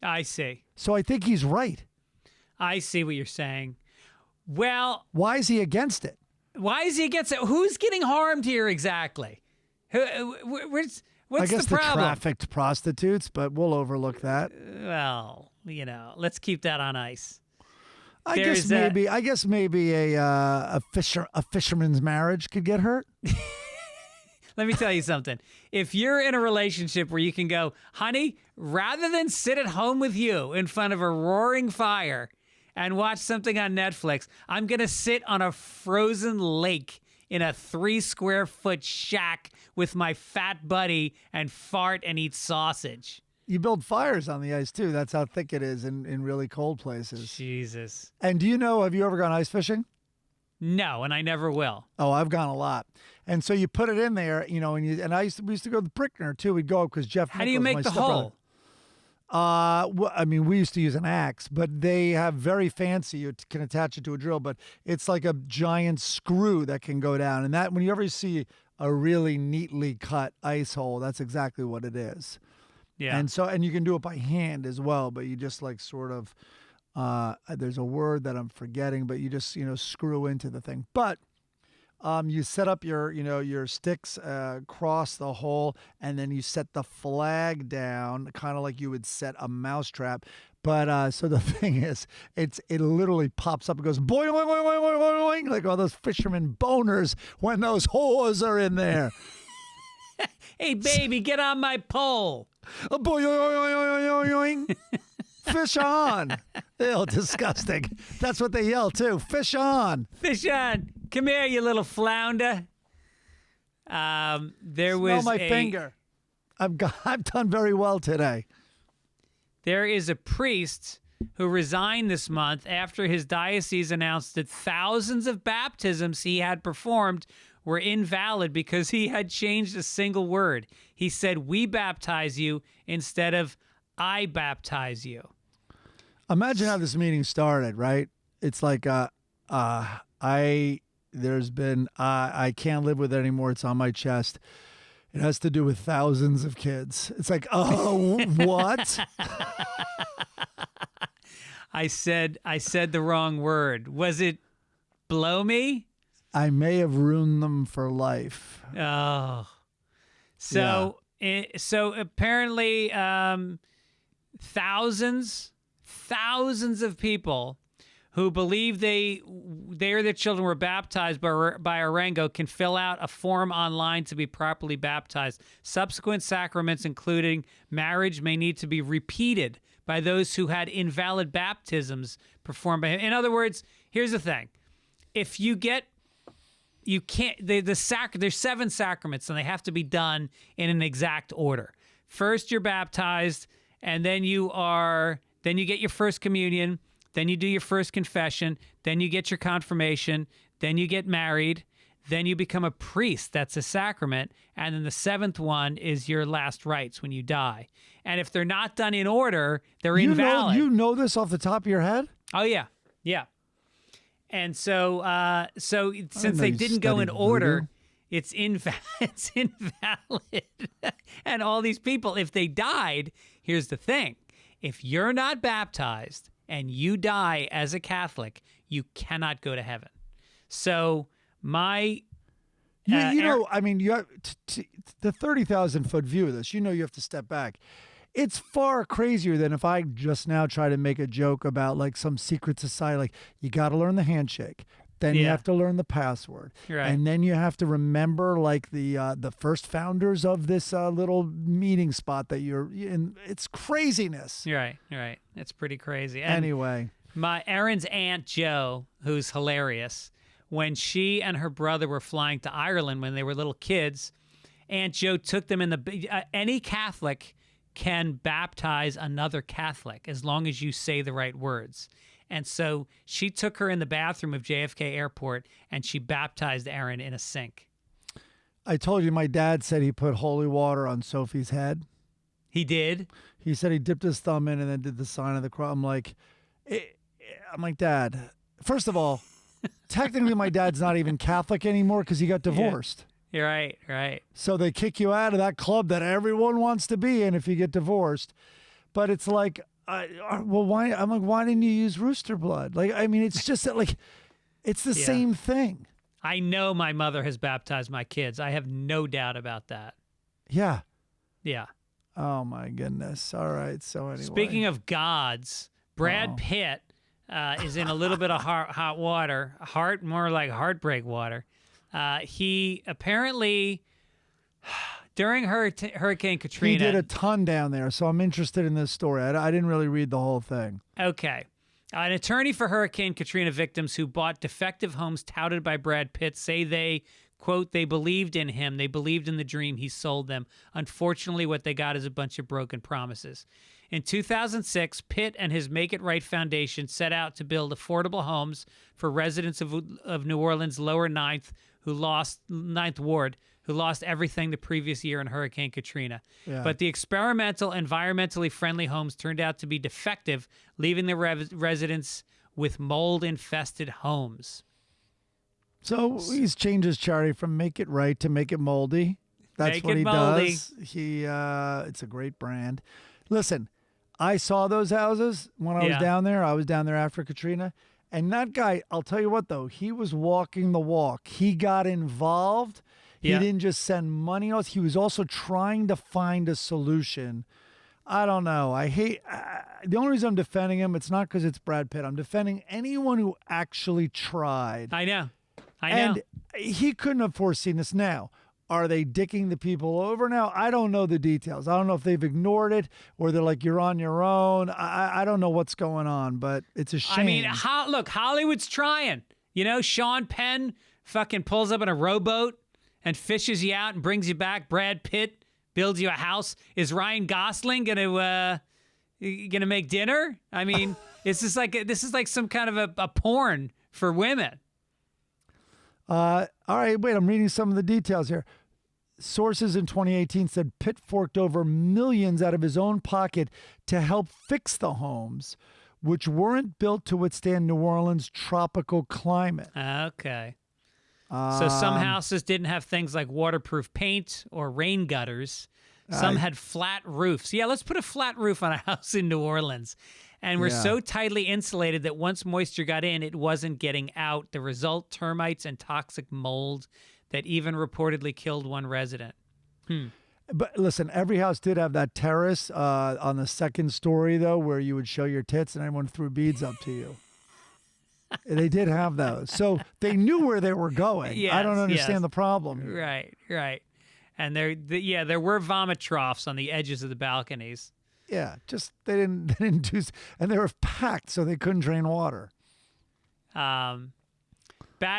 I see. So I think he's right. I see what you're saying. Well, why is he against it? Why is he against it? Who's getting harmed here exactly? What's I guess the problem? Trafficked prostitutes, but we'll overlook that. Well, let's keep that on ice. I guess maybe a fisherman's marriage could get hurt. Let me tell you something. If you're in a relationship where you can go, honey, rather than sit at home with you in front of a roaring fire and watch something on Netflix, I'm going to sit on a frozen lake in a 3-square-foot shack with my fat buddy and fart and eat sausage. You build fires on the ice, too. That's how thick it is in really cold places. Jesus. And have you ever gone ice fishing? No, and I never will. Oh, I've gone a lot. And so you put it in there, and we used to go to the Prickner, too. We'd go up because Jeff How do you make the hole? We used to use an axe, but they have very fancy. You can attach it to a drill, but it's like a giant screw that can go down. And that, when you ever see a really neatly cut ice hole, that's exactly what it is. Yeah. And you can do it by hand as well, but you just like sort of, there's a word that I'm forgetting, but you just, screw into the thing. But you set up your sticks across the hole, and then you set the flag down, kind of like you would set a mousetrap. But so the thing is, it literally pops up and goes boing, boing, boing, boing, boing, boing, like all those fisherman boners when those whores are in there. Hey, baby, get on my pole. Boing, boing, boing, boing. Fish on. Ew, disgusting. That's what they yell, too. Fish on. Fish on. Come here, you little flounder. Smell my finger. I've done very well today. There is a priest who resigned this month after his diocese announced that thousands of baptisms he had performed were invalid because he had changed a single word. He said, "We baptize you," instead of "I baptize you." Imagine how this meeting started, right? It's like, I can't live with it anymore. It's on my chest. It has to do with thousands of kids. It's like, oh, what? I said the wrong word. Was it blow me? I may have ruined them for life. Oh. So apparently thousands of people who believe they or their children were baptized by Orengo can fill out a form online to be properly baptized. Subsequent sacraments, including marriage, may need to be repeated by those who had invalid baptisms performed by him. In other words, here's the thing. If you can't, there's 7 sacraments and they have to be done in an exact order. First, you're baptized, and then you get your first communion, then you do your first confession, then you get your confirmation, then you get married, then you become a priest. That's a sacrament. And then the 7th one is your last rites when you die. And if they're not done in order, they're invalid. You know this off the top of your head? Oh, yeah. Yeah. And so since they didn't go in order, it's invalid. And all these people, if they died, here's the thing. If you're not baptized and you die as a Catholic, you cannot go to heaven. So my... you have the 30,000-foot view of this. You have to step back. It's far crazier than if I just now try to make a joke about like some secret society. Like, you got to learn the handshake. Then you have to learn the password. Right. And then you have to remember like the first founders of this little meeting spot that you're in. It's craziness. Right. It's pretty crazy. And anyway. My Erin's Aunt Jo, who's hilarious, when she and her brother were flying to Ireland when they were little kids, Aunt Jo took them in any Catholic can baptize another Catholic as long as you say the right words. And so she took her in the bathroom of JFK Airport and she baptized Erin in a sink. I told you my dad said he put holy water on Sophie's head. He did? He said he dipped his thumb in and then did the sign of the cross. I'm like, Dad, first of all, technically my dad's not even Catholic anymore because he got divorced. You're right. So they kick you out of that club that everyone wants to be in if you get divorced. But it's like, why? I'm like, why didn't you use rooster blood? Like, I mean, it's just that, like, it's the same thing. I know my mother has baptized my kids. I have no doubt about that. Yeah. Yeah. Oh my goodness. All right. So anyway. Speaking of gods, Brad Pitt is in a little bit of hot water. More like heartbreak water. He apparently, during Hurricane Katrina... He did a ton down there, so I'm interested in this story. I didn't really read the whole thing. Okay. An attorney for Hurricane Katrina victims who bought defective homes touted by Brad Pitt say they, quote, they believed in him. They believed in the dream he sold them. Unfortunately, what they got is a bunch of broken promises. In 2006, Pitt and his Make It Right Foundation set out to build affordable homes for residents of New Orleans' lower Ninth Ward, who lost everything the previous year in Hurricane Katrina. Yeah. But the experimental, environmentally friendly homes turned out to be defective, leaving the residents with mold-infested homes. So he's changed his charity from Make It Right to Make It Moldy. That's what he does. It's a great brand. Listen, I saw those houses when I was down there. I was down there after Katrina. And that guy, I'll tell you what, though, he was walking the walk. He got involved. He didn't just send money out. He was also trying to find a solution. I don't know. The only reason I'm defending him, it's not because it's Brad Pitt. I'm defending anyone who actually tried. I know. And he couldn't have foreseen this. Now, are they dicking the people over now? I don't know the details. I don't know if they've ignored it or they're like, you're on your own. I don't know what's going on, but it's a shame. I mean, look, Hollywood's trying. You know, Sean Penn fucking pulls up in a rowboat and fishes you out and brings you back. Brad Pitt builds you a house. Is Ryan Gosling gonna make dinner? I mean, this is like some kind of a porn for women. All right, wait, I'm reading some of the details here. Sources in 2018 said Pitt forked over millions out of his own pocket to help fix the homes, which weren't built to withstand New Orleans' tropical climate. Okay. So some houses didn't have things like waterproof paint or rain gutters. Some had flat roofs. Yeah, let's put a flat roof on a house in New Orleans. And we're so tightly insulated that once moisture got in, it wasn't getting out. The result, termites and toxic mold that even reportedly killed one resident. But listen, every house did have that terrace on the second story, though, where you would show your tits and everyone threw beads up to you. They did have those. So they knew where they were going. Yes, I don't understand the problem here. Right. And there were vomit troughs on the edges of the balconies. Yeah, just they didn't do, and they were packed, so they couldn't drain water. Baton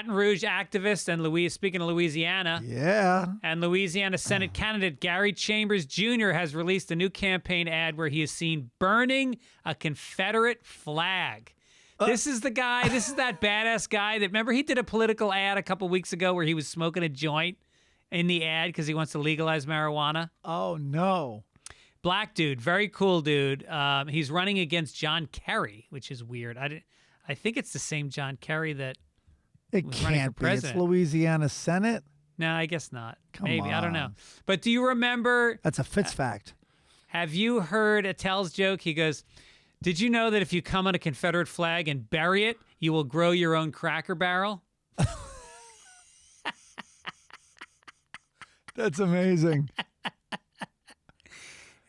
Rouge activist and speaking of Louisiana. Yeah. And Louisiana Senate candidate Gary Chambers Jr. has released a new campaign ad where he is seen burning a Confederate flag. This is that badass guy that, remember, he did a political ad a couple weeks ago where he was smoking a joint in the ad because he wants to legalize marijuana. Oh, no. Black dude, very cool dude. He's running against John Kerry, which is weird. I think it's the same John Kerry that it was running for can't be. president. It's Louisiana Senate. No, I guess not. Come Maybe. on. I don't know. But do you remember? That's a Fitz fact. Have you heard Attell's joke? He goes, "Did you know that if you come on a Confederate flag and bury it, you will grow your own Cracker Barrel?" That's amazing.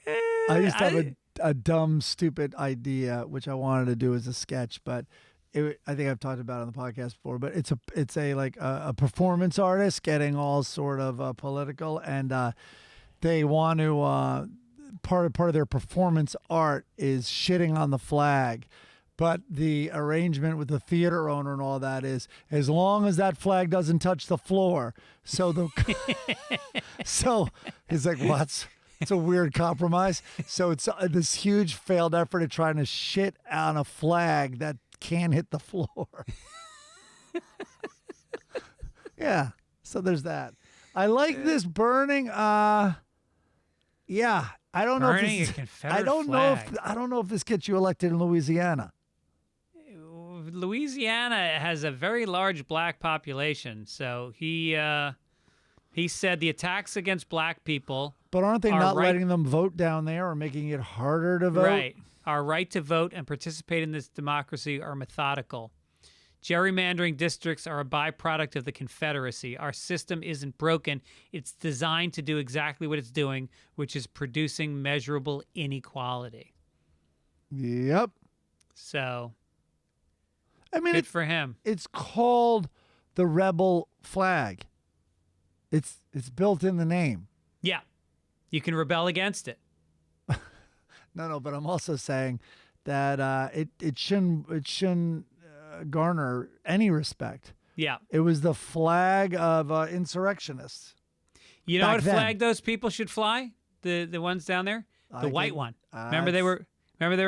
I used to have a dumb, stupid idea, which I wanted to do as a sketch, but I think I've talked about it on the podcast before. But it's a performance artist getting all sort of political, and they want to part of their performance art is shitting on the flag. But the arrangement with the theater owner and all that is as long as that flag doesn't touch the floor. So so he's like, what? It's a weird compromise. So it's this huge failed effort at trying to shit on a flag that can't hit the floor. Yeah. So there's that. I like this burning. Yeah. I don't know if Burning this, a Confederate I don't know if this gets you elected in Louisiana. Louisiana has a very large black population, so he said the attacks against black people. But aren't they not letting them vote down there or making it harder to vote? Right. Our right to vote and participate in this democracy are methodical. Gerrymandering districts are a byproduct of the Confederacy. Our system isn't broken. It's designed to do exactly what it's doing, which is producing measurable inequality. Yep. So, I mean, good for him. It's called the rebel flag. It's built in the name. Yeah. You can rebel against it. No, but I'm also saying that it shouldn't garner any respect. Yeah. It was the flag of insurrectionists. You know what flag those people should fly? The ones down there? The white one. Remember they were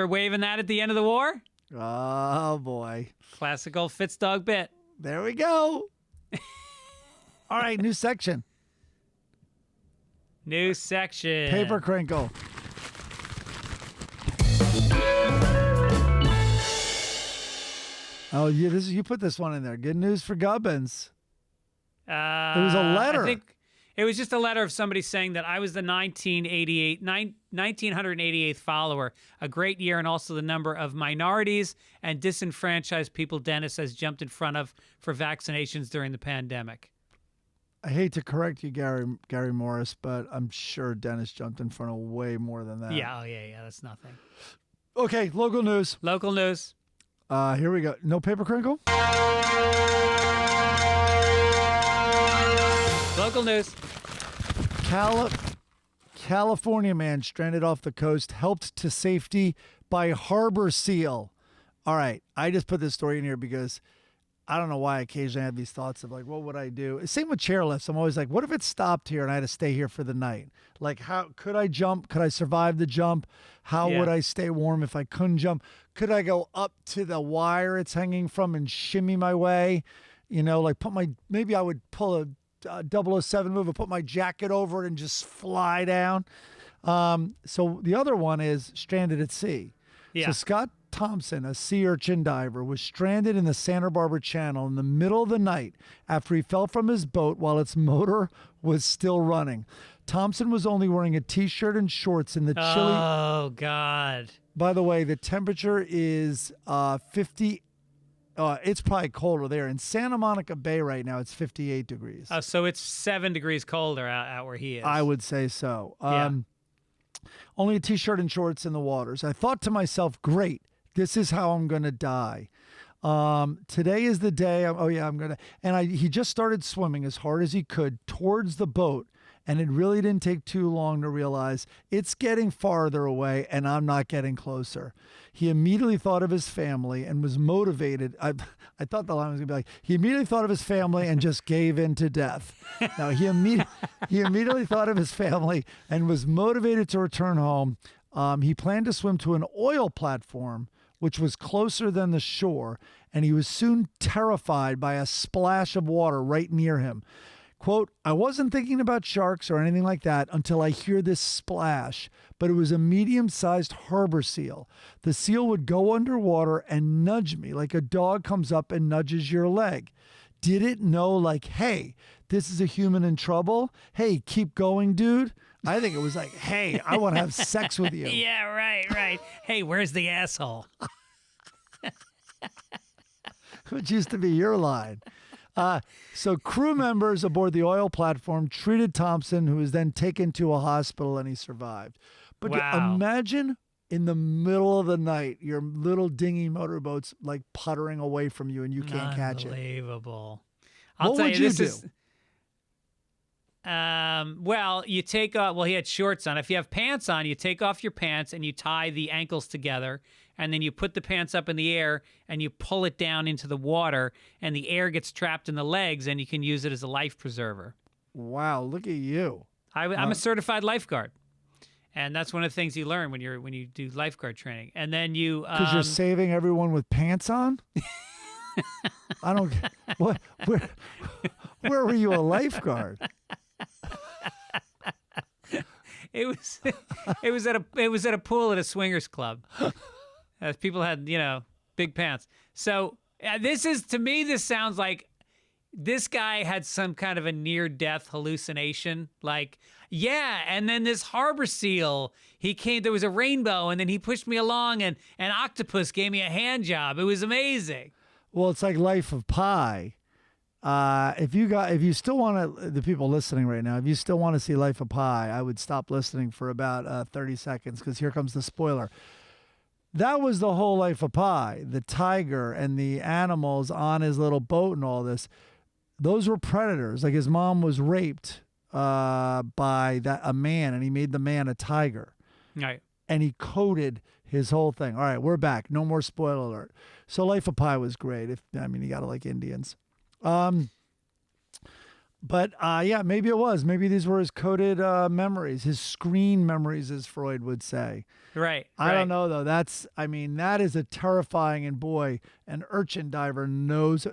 waving that at the end of the war? Oh boy. Classic old Fitz dog bit. There we go. All right, new section. New section. Paper crinkle. Oh, yeah, you put this one in there. Good news for Gibbons. It was a letter. I think it was just a letter of somebody saying that I was the 1988th follower, a great year, and also the number of minorities and disenfranchised people Dennis has jumped in front of for vaccinations during the pandemic. I hate to correct you, Gary Morris, but I'm sure Dennis jumped in front of way more than that. Yeah, that's nothing. Okay, local news. Local news. Here we go. No paper crinkle? Local news. California man stranded off the coast helped to safety by harbor seal. All right, I just put this story in here because I don't know why I occasionally have these thoughts of like, what would I do? Same with chairlifts. I'm always like, what if it stopped here and I had to stay here for the night? Like, how could I jump? Could I survive the jump? How would I stay warm if I couldn't jump? Could I go up to the wire it's hanging from and shimmy my way? You know, like maybe I would pull a 007 move and put my jacket over it and just fly down. So the other one is stranded at sea. Yeah. So Scott Thompson, a sea urchin diver, was stranded in the Santa Barbara Channel in the middle of the night after he fell from his boat while its motor was still running. Thompson was only wearing a T-shirt and shorts in the chilly... Oh, God. By the way, the temperature is 50 It's probably colder there. In Santa Monica Bay right now, it's 58 degrees. Oh, so it's 7 degrees colder out where he is. I would say so. Yeah. Only a T-shirt and shorts in the waters. I thought to myself, great, this is how I'm going to die. Today is the day. I'm going to. And he just started swimming as hard as he could towards the boat. And it really didn't take too long to realize it's getting farther away and I'm not getting closer. He immediately thought of his family and was motivated. I thought the line was going to be like, he immediately thought of his family and just gave in to death. Now, he immediately thought of his family and was motivated to return home. He planned to swim to an oil platform, which was closer than the shore, and he was soon terrified by a splash of water right near him. Quote, I wasn't thinking about sharks or anything like that until I hear this splash, but it was a medium-sized harbor seal. The seal would go underwater and nudge me like a dog comes up and nudges your leg. Did it know like, hey, this is a human in trouble? Hey, keep going, dude. I think it was like, hey, I want to have sex with you. Yeah, right. Hey, where's the asshole? Which used to be your line. So crew members aboard the oil platform treated Thompson, who was then taken to a hospital, and he survived. But wow. Imagine in the middle of the night, your little dingy motorboat's like puttering away from you and you can't catch it. Unbelievable. What would you do? Well, you take off, he had shorts on. If you have pants on, you take off your pants and you tie the ankles together, and then you put the pants up in the air and you pull it down into the water, and the air gets trapped in the legs, and you can use it as a life preserver. Wow, look at you. I'm a certified lifeguard. And that's one of the things you learn when you do lifeguard training. And then you because you're saving everyone with pants on. I don't. What? Where were you a lifeguard? It was at a pool at a swingers club. People had big pants. So to me this sounds like this guy had some kind of a near-death hallucination. Like, yeah, and then this harbor seal, he came, there was a rainbow, and then he pushed me along, and an octopus gave me a hand job. It was amazing. Well, it's like Life of Pi. If you still want to, the people listening right now, if you still want to see Life of Pi, I would stop listening for about 30 seconds, because here comes the spoiler. That was the whole Life of Pi, the tiger and the animals on his little boat and all this. Those were predators. Like, his mom was raped by a man, and he made the man a tiger. Right. And he coded his whole thing. All right, we're back. No more spoiler alert. So Life of Pi was great. You got to like Indians. But yeah, maybe it was. Maybe these were his coded memories, his screen memories, as Freud would say. Right. I don't know, though. That is a terrifying, and boy, an urchin diver knows.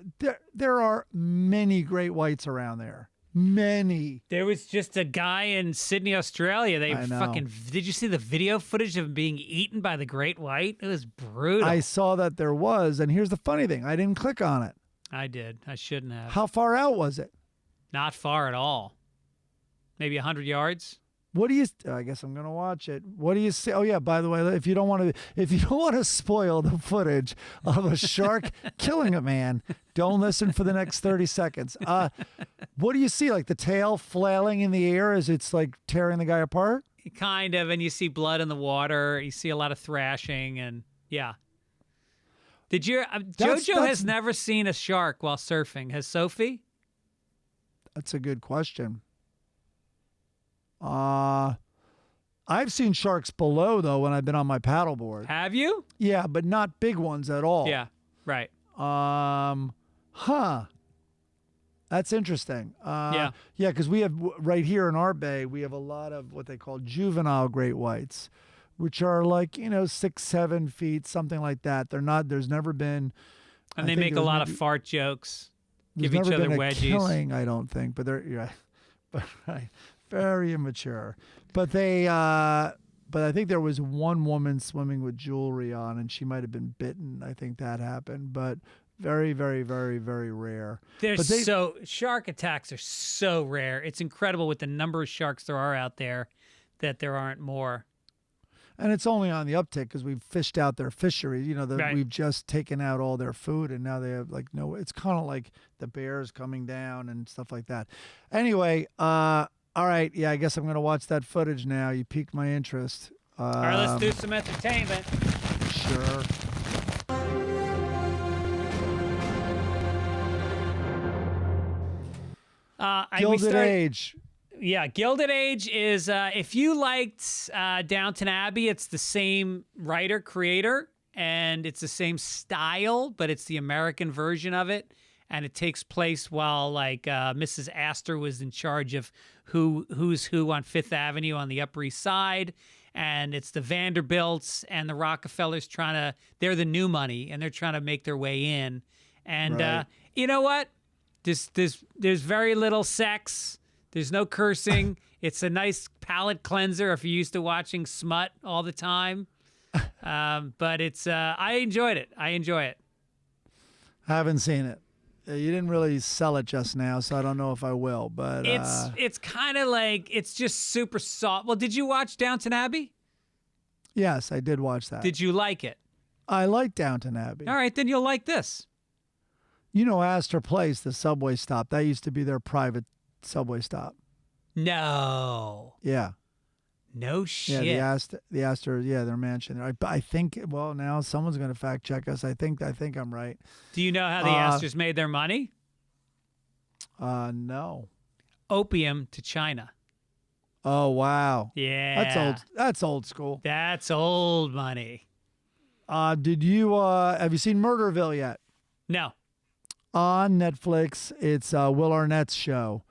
There are many great whites around there. Many. There was just a guy in Sydney, Australia. Did you see the video footage of him being eaten by the great white? It was brutal. I saw that there was, and here's the funny thing. I didn't click on it. I did. I shouldn't have. How far out was it? Not far at all. Maybe 100 yards. What do you? I guess I'm gonna watch it. What do you say? Oh yeah. By the way, if you don't want to spoil the footage of a shark killing a man, don't listen for the next 30 seconds. What do you see? Like the tail flailing in the air as it's like tearing the guy apart? Kind of, and you see blood in the water. You see a lot of thrashing, and yeah. Did you? JoJo has never seen a shark while surfing. Has Sophie? That's a good question. I've seen sharks below, though, when I've been on my paddleboard. Have you? Yeah, but not big ones at all. Yeah, right. That's interesting. Yeah, because we have right here in our bay, we have a lot of what they call juvenile great whites, which are like 6, 7 feet, something like that. They're not. There's never been. And they make a lot of fart jokes. Give each other wedgies. Killing, I don't think, but they're right, very immature. But I think there was one woman swimming with jewelry on, and she might have been bitten. I think that happened, but very, very, very, very rare. Shark attacks are so rare. It's incredible with the number of sharks there are out there that there aren't more. And it's only on the uptick because we've fished out their fishery. You know, Right. we've just taken out all their food, and now they have like no. It's kind of like the bears coming down and stuff like that. Anyway, all right, yeah, I guess I'm gonna watch that footage now. You piqued my interest. All right, let's do some entertainment. Sure. Gilded Age. Yeah, Gilded Age is, if you liked Downton Abbey, it's the same writer, creator, and it's the same style, but it's the American version of it. And it takes place while, like, Mrs. Astor was in charge of who's who on Fifth Avenue on the Upper East Side. And it's the Vanderbilts and the Rockefellers they're the new money, and they're trying to make their way in. And Right. You know what? There's very little sex. There's no cursing. It's a nice palate cleanser if you're used to watching smut all the time. But it's I enjoyed it. I enjoy it. I haven't seen it. You didn't really sell it just now, so I don't know if I will. But It's kind of like, it's just super soft. Well, did you watch Downton Abbey? yes, I did watch that. Did you like it? I like Downton Abbey. All right, then you'll like this. You know Astor Place, the subway stop. That used to be their private subway stop. No. Yeah. No shit. Yeah, the Astor, yeah, their mansion. I think, well, now someone's going to fact check us. I think I'm right. Do you know how the Astors made their money? No. Opium to China. Oh, wow. Yeah. That's old school. That's old money. Have you seen Murderville yet? No. On Netflix, it's Will Arnett's show.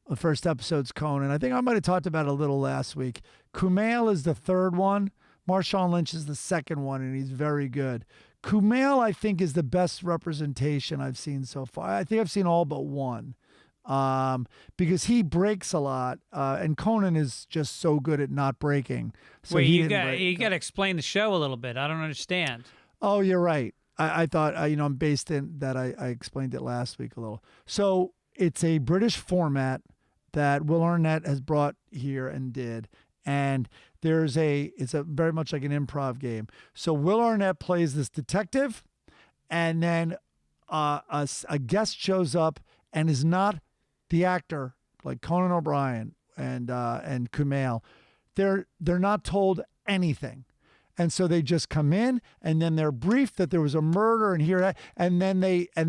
The first episode's Conan. I think I might have talked about it a little last week. Kumail is the third one. Marshawn Lynch is the second one, and he's very good. Kumail, I think, is the best representation I've seen so far. I think I've seen all but one, because he breaks a lot, and Conan is just so good at not breaking. So Wait, you got to explain the show a little bit. I don't understand. Oh, you're right. I thought, I'm based in that. I explained it last week a little. So it's a British format that Will Arnett has brought here and did. And it's a very much like an improv game. So Will Arnett plays this detective, and then a guest shows up and is not the actor, like Conan O'Brien and Kumail. They're not told anything. And so they just come in, and then they're briefed that there was a murder and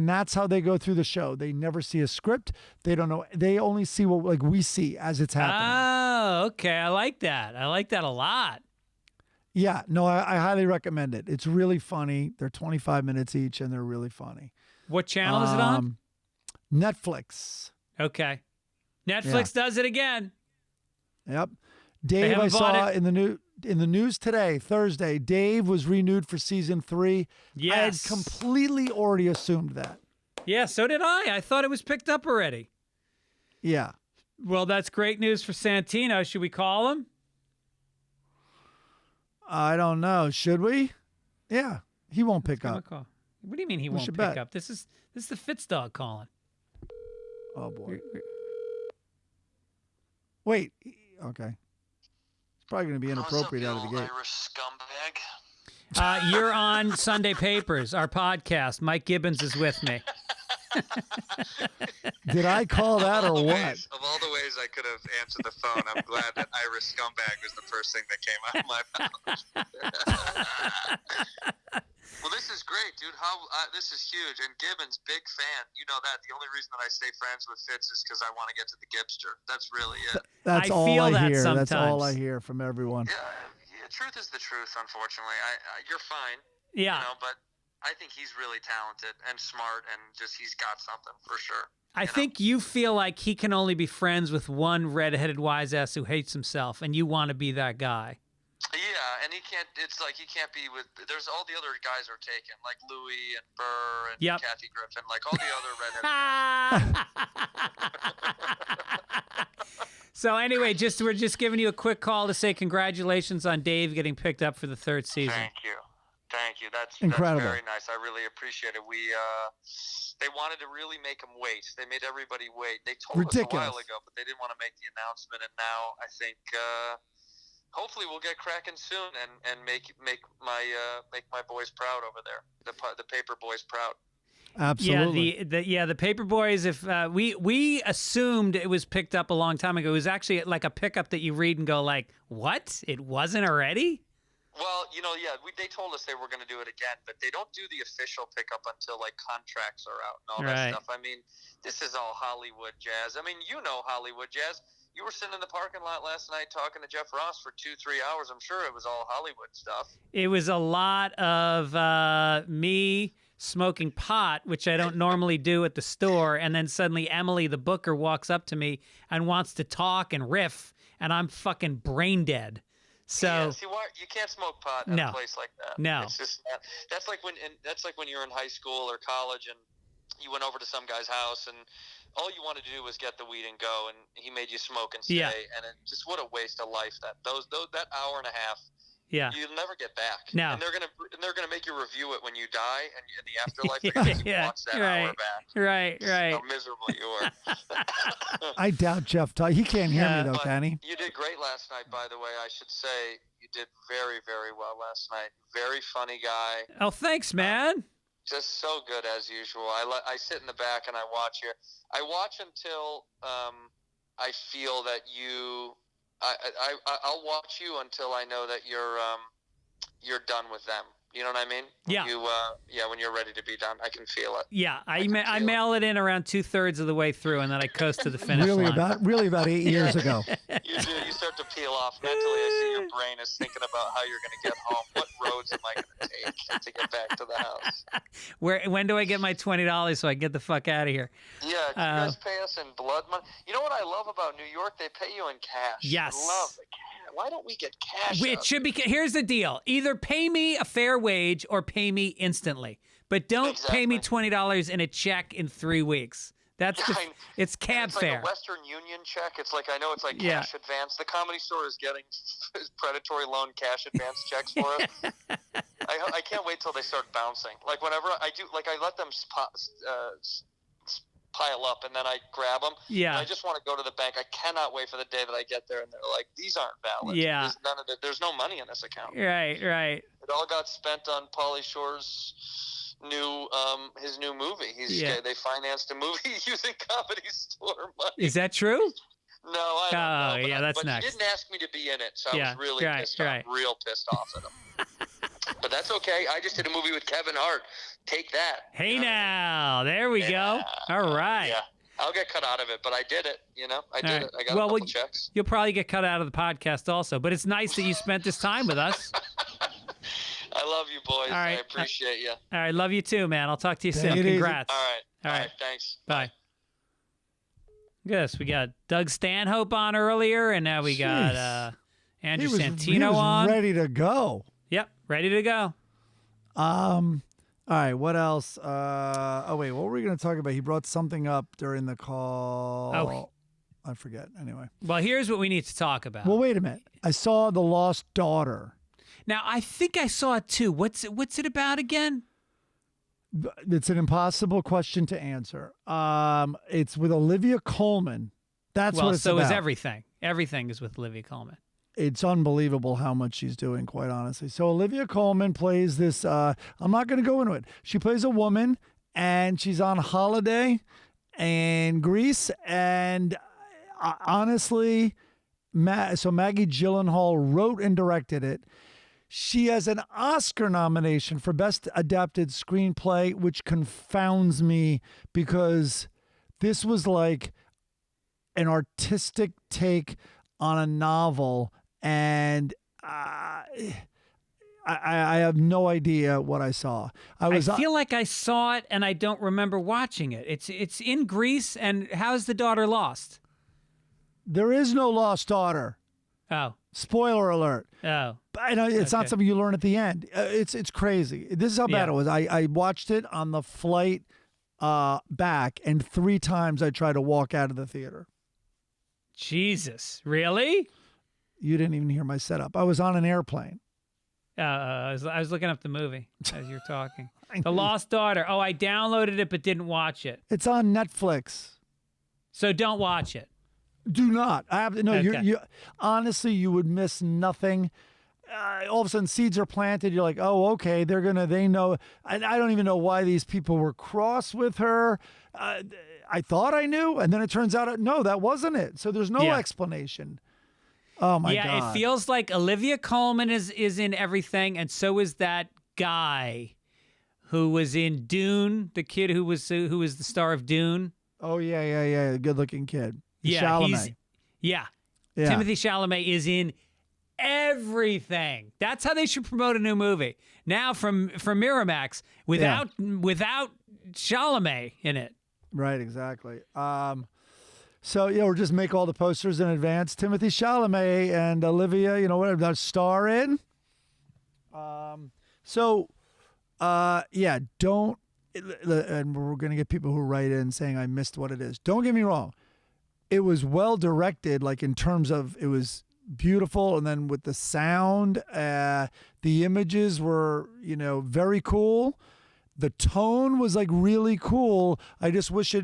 that's how they go through the show. They never see a script. They don't know. They only see what like we see as it's happening. Oh, okay. I like that. I like that a lot. Yeah, no, I highly recommend it. It's really funny. They're 25 minutes each, and they're really funny. What channel is it on? Netflix. Okay. Netflix does it again. Yep. Dave, I saw in the news today, Thursday, Dave was renewed for season 3. Yes. I had completely already assumed that. Yeah, so did I. I thought it was picked up already. Yeah. Well, that's great news for Santino. Should we call him? I don't know. Should we? Yeah. He won't pick up. Call. What do you mean he won't pick up? This is the Fitz dog calling. Oh, boy. Wait. Okay. It's probably going to be inappropriate out of the gate. Irish scumbag. You're on Sunday Papers, our podcast. Mike Gibbons is with me. Did I call that or what? Of all the ways I could have answered the phone, I'm glad that Irish scumbag was the first thing that came out of my mouth. Well, this is great, dude. This is huge. And Gibbons, big fan. You know that. The only reason that I stay friends with Fitz is because I want to get to the Gibster. That's really it. That's I all feel I that hear. sometimes. That's all I hear from everyone. Yeah, truth is the truth, unfortunately. You're fine. Yeah. You know, but I think he's really talented and smart, and just he's got something for sure. I think you feel like he can only be friends with one redheaded wise ass who hates himself, and you want to be that guy. Yeah, and he can't. It's like he can't be with. There's all the other guys are taken, like Louie and Burr and Kathy Griffin, like all the other redheaded guys. So anyway, we're just giving you a quick call to say congratulations on Dave getting picked up for the 3rd season. Thank you. That's incredible. That's very nice. I really appreciate it. They wanted to really make him wait. They made everybody wait. They told us a while ago, but they didn't want to make the announcement. And now I think hopefully we'll get cracking soon and make my boys proud over there. The paper boys proud. Absolutely. The paper boys. If we assumed it was picked up a long time ago. It was actually like a pickup that you read and go like, what? It wasn't already? Well, they told us they were going to do it again, but they don't do the official pickup until like contracts are out and all that stuff. I mean, this is all Hollywood jazz. I mean, Hollywood jazz. You were sitting in the parking lot last night talking to Jeff Ross for 2-3 hours. I'm sure it was all Hollywood stuff. It was a lot of me smoking pot, which I don't normally do at the store, and then suddenly Emily, the booker, walks up to me and wants to talk and riff, and I'm fucking brain dead. So see why you can't smoke pot at a place like that. No, it's just that's like when you're in high school or college and you went over to some guy's house and all you wanted to do was get the weed and go, and he made you smoke and stay, and it just what a waste of life that hour and a half. Yeah, you'll never get back. No, and they're gonna make you review it when you die, and in the afterlife, they're gonna watch that hour back. Right. How miserable you were. I doubt Jeff. He can't hear me though, can he? You did great last night, by the way. I should say you did very, very well last night. Very funny guy. Oh, thanks, man. Just so good as usual. I sit in the back and I watch you. I watch until I feel that you. I'll watch you until I know that you're done with them. You know what I mean? Yeah. When you're ready to be done, I can feel it. Yeah, I mail it in around 2/3 of the way through, and then I coast to the finish line. About 8 years ago. You do. You start to peel off mentally. I see your brain is thinking about how you're going to get home. What roads am I going to take to get back to the house? When do I get my $20 so I can get the fuck out of here? Yeah, do you guys pay us in blood money? You know what I love about New York? They pay you in cash. Yes. I love the cash. Why don't we get cash? It should be. Here's the deal: either pay me a fair wage or pay me instantly, but don't pay me $20 in a check in 3 weeks. It's cab fare. Like a Western Union check. It's like it's like cash advance. The Comedy Store is getting predatory loan cash advance checks for us. I can't wait till they start bouncing. Like whenever I do, like I let them pile up and then I grab them. Yeah. I just want to go to the bank. I cannot wait for the day that I get there and they're like, these aren't valid. Yeah. There's no money in this account. Right. It all got spent on Pauly Shore's his new movie. They financed a movie using Comedy Store money. Is that true? No, I don't know. Yeah, that's but next. He didn't ask me to be in it, so I was really pissed off. Real pissed off at him. But that's okay. I just did a movie with Kevin Hart. Take that. Hey now, there we go. All right. Yeah, I'll get cut out of it, but I did it. I did it. I got a couple checks. You'll probably get cut out of the podcast also, but it's nice that you spent this time with us. I love you, boys. All right. I appreciate you. All right, love you too, man. I'll talk to you soon. Congrats. All right. Thanks. Bye. Look at this. We got Doug Stanhope on earlier, and now we got Andrew Santino on. Ready to go. Yep, ready to go. All right, what else? What were we going to talk about? He brought something up during the call. Oh, I forget. Anyway. Well, here's what we need to talk about. Well, wait a minute. I saw The Lost Daughter. Now, I think I saw it too. What's it about again? It's an impossible question to answer. It's with Olivia Colman. That's what it's about. So is everything. Everything is with Olivia Colman. It's unbelievable how much she's doing, quite honestly. So Olivia Colman plays this, I'm not going to go into it. She plays a woman, and she's on holiday in Greece. And honestly, so Maggie Gyllenhaal wrote and directed it. She has an Oscar nomination for Best Adapted Screenplay, which confounds me because this was like an artistic take on a novel, and I have no idea what I saw. I feel like I saw it, and I don't remember watching it. It's in Greece, and how's the daughter lost? There is no lost daughter. Oh. Spoiler alert. Oh. I know it's not something you learn at the end. It's crazy. This is how bad it was. I watched it on the flight back, and 3 times I tried to walk out of the theater. Jesus. Really? You didn't even hear my setup. I was on an airplane. I was looking up the movie as you're talking. The Lost Daughter. Oh, I downloaded it but didn't watch it. It's on Netflix. So don't watch it. Do not. I have no. Okay. You honestly, you would miss nothing. All of a sudden, seeds are planted. You're like, oh, okay, they know. I don't even know why these people were cross with her. I thought I knew, and then it turns out, no, that wasn't it. So there's no explanation. Oh my God. Yeah, it feels like Olivia Colman is in everything, and so is that guy who was in Dune, the kid who was the star of Dune. Oh yeah, good-looking kid. Yeah, Chalamet. Yeah. Timothy Chalamet is in everything. That's how they should promote a new movie. Now from Miramax without Chalamet in it. Right, exactly. So we'll just make all the posters in advance. Timothy Chalamet and Olivia, whatever, star in. Don't. And we're going to get people who write in saying I missed what it is. Don't get me wrong. It was well directed, like in terms of it was beautiful, and then with the sound, the images were, very cool. The tone was like really cool. I just wish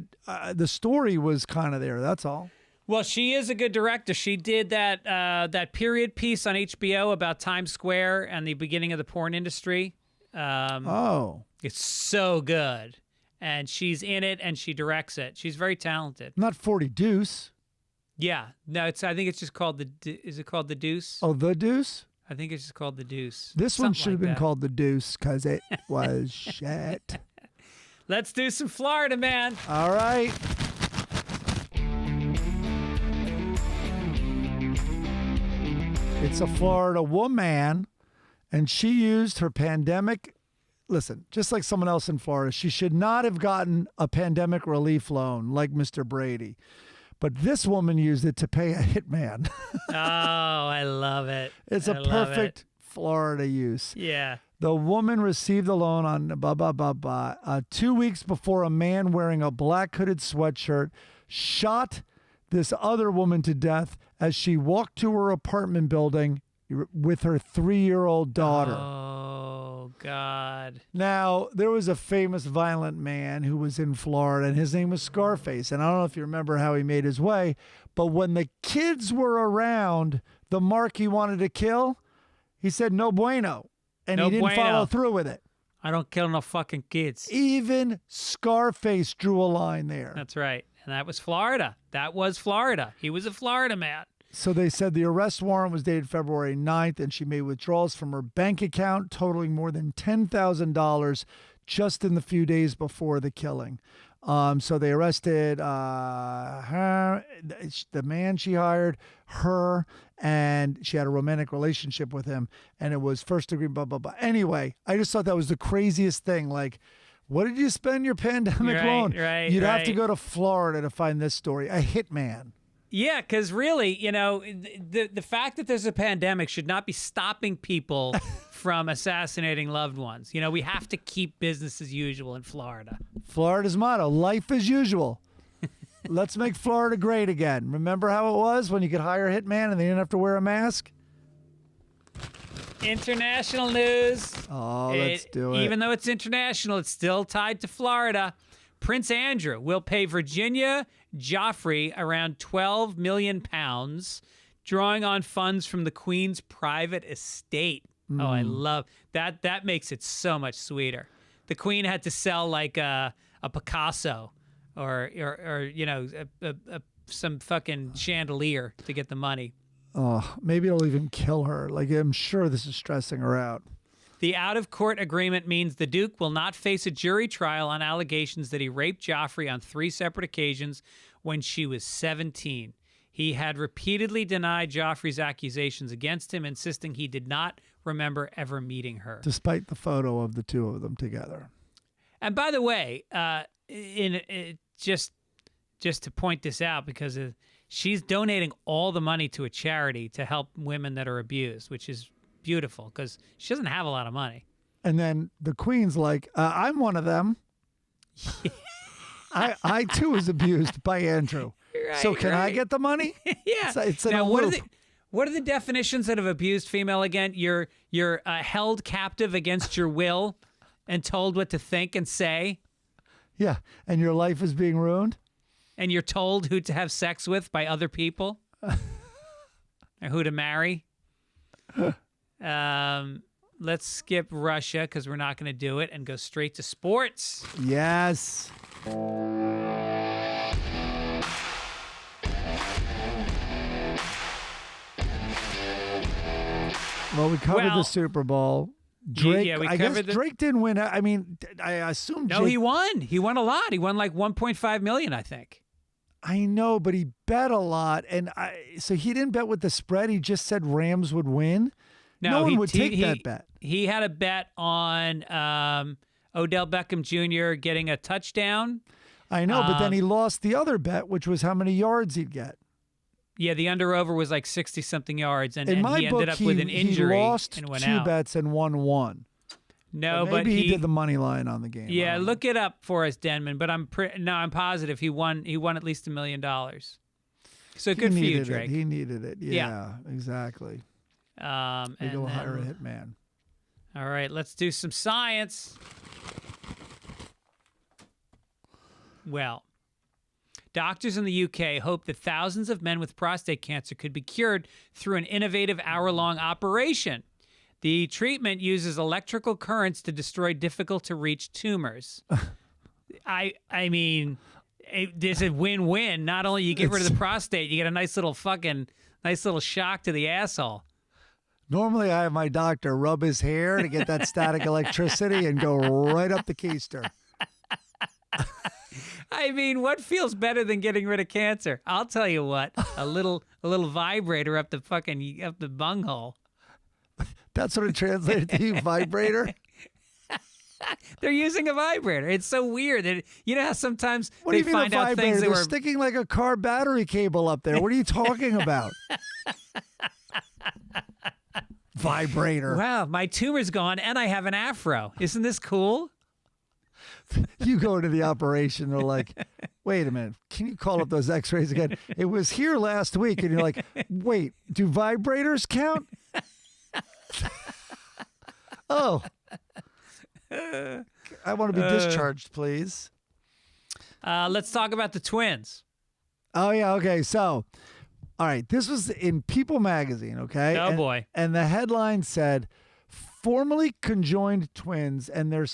the story was kind of there. That's all. Well, she is a good director. She did that period piece on HBO about Times Square and the beginning of the porn industry. It's so good. And she's in it and she directs it. She's very talented. Not 40 Deuce. Yeah. No, I think it's just called is it called The Deuce? Oh, The Deuce? I think it's just called The Deuce. This one should have been called The Deuce because it was shit. Let's do some Florida, man. All right. It's a Florida woman, and she used her pandemic. Listen, just like someone else in Florida, she should not have gotten a pandemic relief loan like Mr. Brady. But this woman used it to pay a hitman. Oh, I love it. It's a perfect Florida use. Yeah. The woman received the loan on 2 weeks before a man wearing a black hooded sweatshirt shot this other woman to death as she walked to her apartment building with her 3-year-old daughter. Oh, God. Now, there was a famous violent man who was in Florida, and his name was Scarface. And I don't know if you remember how he made his way, but when the kids were around the mark he wanted to kill, he said, no bueno. And he didn't follow through with it. I don't kill no fucking kids. Even Scarface drew a line there. That's right. And that was Florida. That was Florida. He was a Florida man. So they said the arrest warrant was dated February 9th, and she made withdrawals from her bank account totaling more than $10,000 just in the few days before the killing. So they arrested her, the man she hired, her, and she had a romantic relationship with him, and it was first degree, blah, blah, blah. Anyway, I just thought that was the craziest thing. Like, what did you spend your pandemic loan? You'd have to go to Florida to find this story. A hitman. Yeah, because really, the fact that there's a pandemic should not be stopping people from assassinating loved ones. We have to keep business as usual in Florida. Florida's motto, life as usual. Let's make Florida great again. Remember how it was when you could hire a hitman and they didn't have to wear a mask? International news. Oh, let's do it. Even though it's international, it's still tied to Florida. Prince Andrew will pay Virginia Joffrey around £12 million, drawing on funds from the Queen's private estate. Oh, I love that. That makes it so much sweeter. The Queen had to sell like a Picasso or some fucking chandelier to get the money. Oh, maybe it'll even kill her. Like, I'm sure this is stressing her out. The out-of-court agreement means the Duke will not face a jury trial on allegations that he raped Joffrey on 3 separate occasions when she was 17. He had repeatedly denied Joffrey's accusations against him, insisting he did not remember ever meeting her. Despite the photo of the two of them together. And by the way, just to point this out, because she's donating all the money to a charity to help women that are abused, which is beautiful because she doesn't have a lot of money. And then the Queen's like, I'm one of them. I too was abused by Andrew. Right, so can I get the money? Yeah. It's in now, a loop. What are the definitions of abused female again? You're held captive against your will and told what to think and say. Yeah, and your life is being ruined. and you're told who to have sex with by other people or who to marry. Let's skip Russia because we're not going to do it and go straight to sports. Yes. Well, we covered the Super Bowl. Drake, yeah, I guess Drake didn't win. I mean, I assume. No, he won. He won a lot. He won like $1.5 million, I think. I know, but he bet a lot, and so he didn't bet with the spread. He just said Rams would win. No one would take that bet. He had a bet on Odell Beckham Jr. getting a touchdown. I know, but then he lost the other bet, which was how many yards he'd get. Yeah, the under-over was like 60-something yards, and he ended up with an injury he lost and went 2 out. bets and won 1. No, but maybe he did the money line on the game. Yeah, look it up for us, Denman. But I'm positive he won. He won at least $1 million. So good for you, Drake. He needed it. Yeah. Exactly. And go hire a hitman. All right, let's do some science. Well, doctors in the UK hope that thousands of men with prostate cancer could be cured through an innovative hour-long operation. The treatment uses electrical currents to destroy difficult-to-reach tumors. I mean, this is win-win. Not only you get rid of the prostate, you get a nice little shock to the asshole. Normally, I have my doctor rub his hair to get that static electricity and go right up the keister. I mean, what feels better than getting rid of cancer? I'll tell you what, a little vibrator up the bunghole. That's what it translated to you, vibrator? They're using a vibrator. It's so weird. You know how sometimes what do you mean find out things They're sticking like a car battery cable up there. What are you talking about? Vibrator. Wow, my tumor's gone and I have an afro. Isn't this cool? You go into the operation, they're like, wait a minute, can you call up those x-rays again? It was here last week. And you're like, wait, do vibrators count? Oh. I want to be discharged, please. Let's talk about the twins. Oh, yeah, okay. So, all right, this was in People magazine, okay? Oh, boy. And the headline said, formerly conjoined twins and their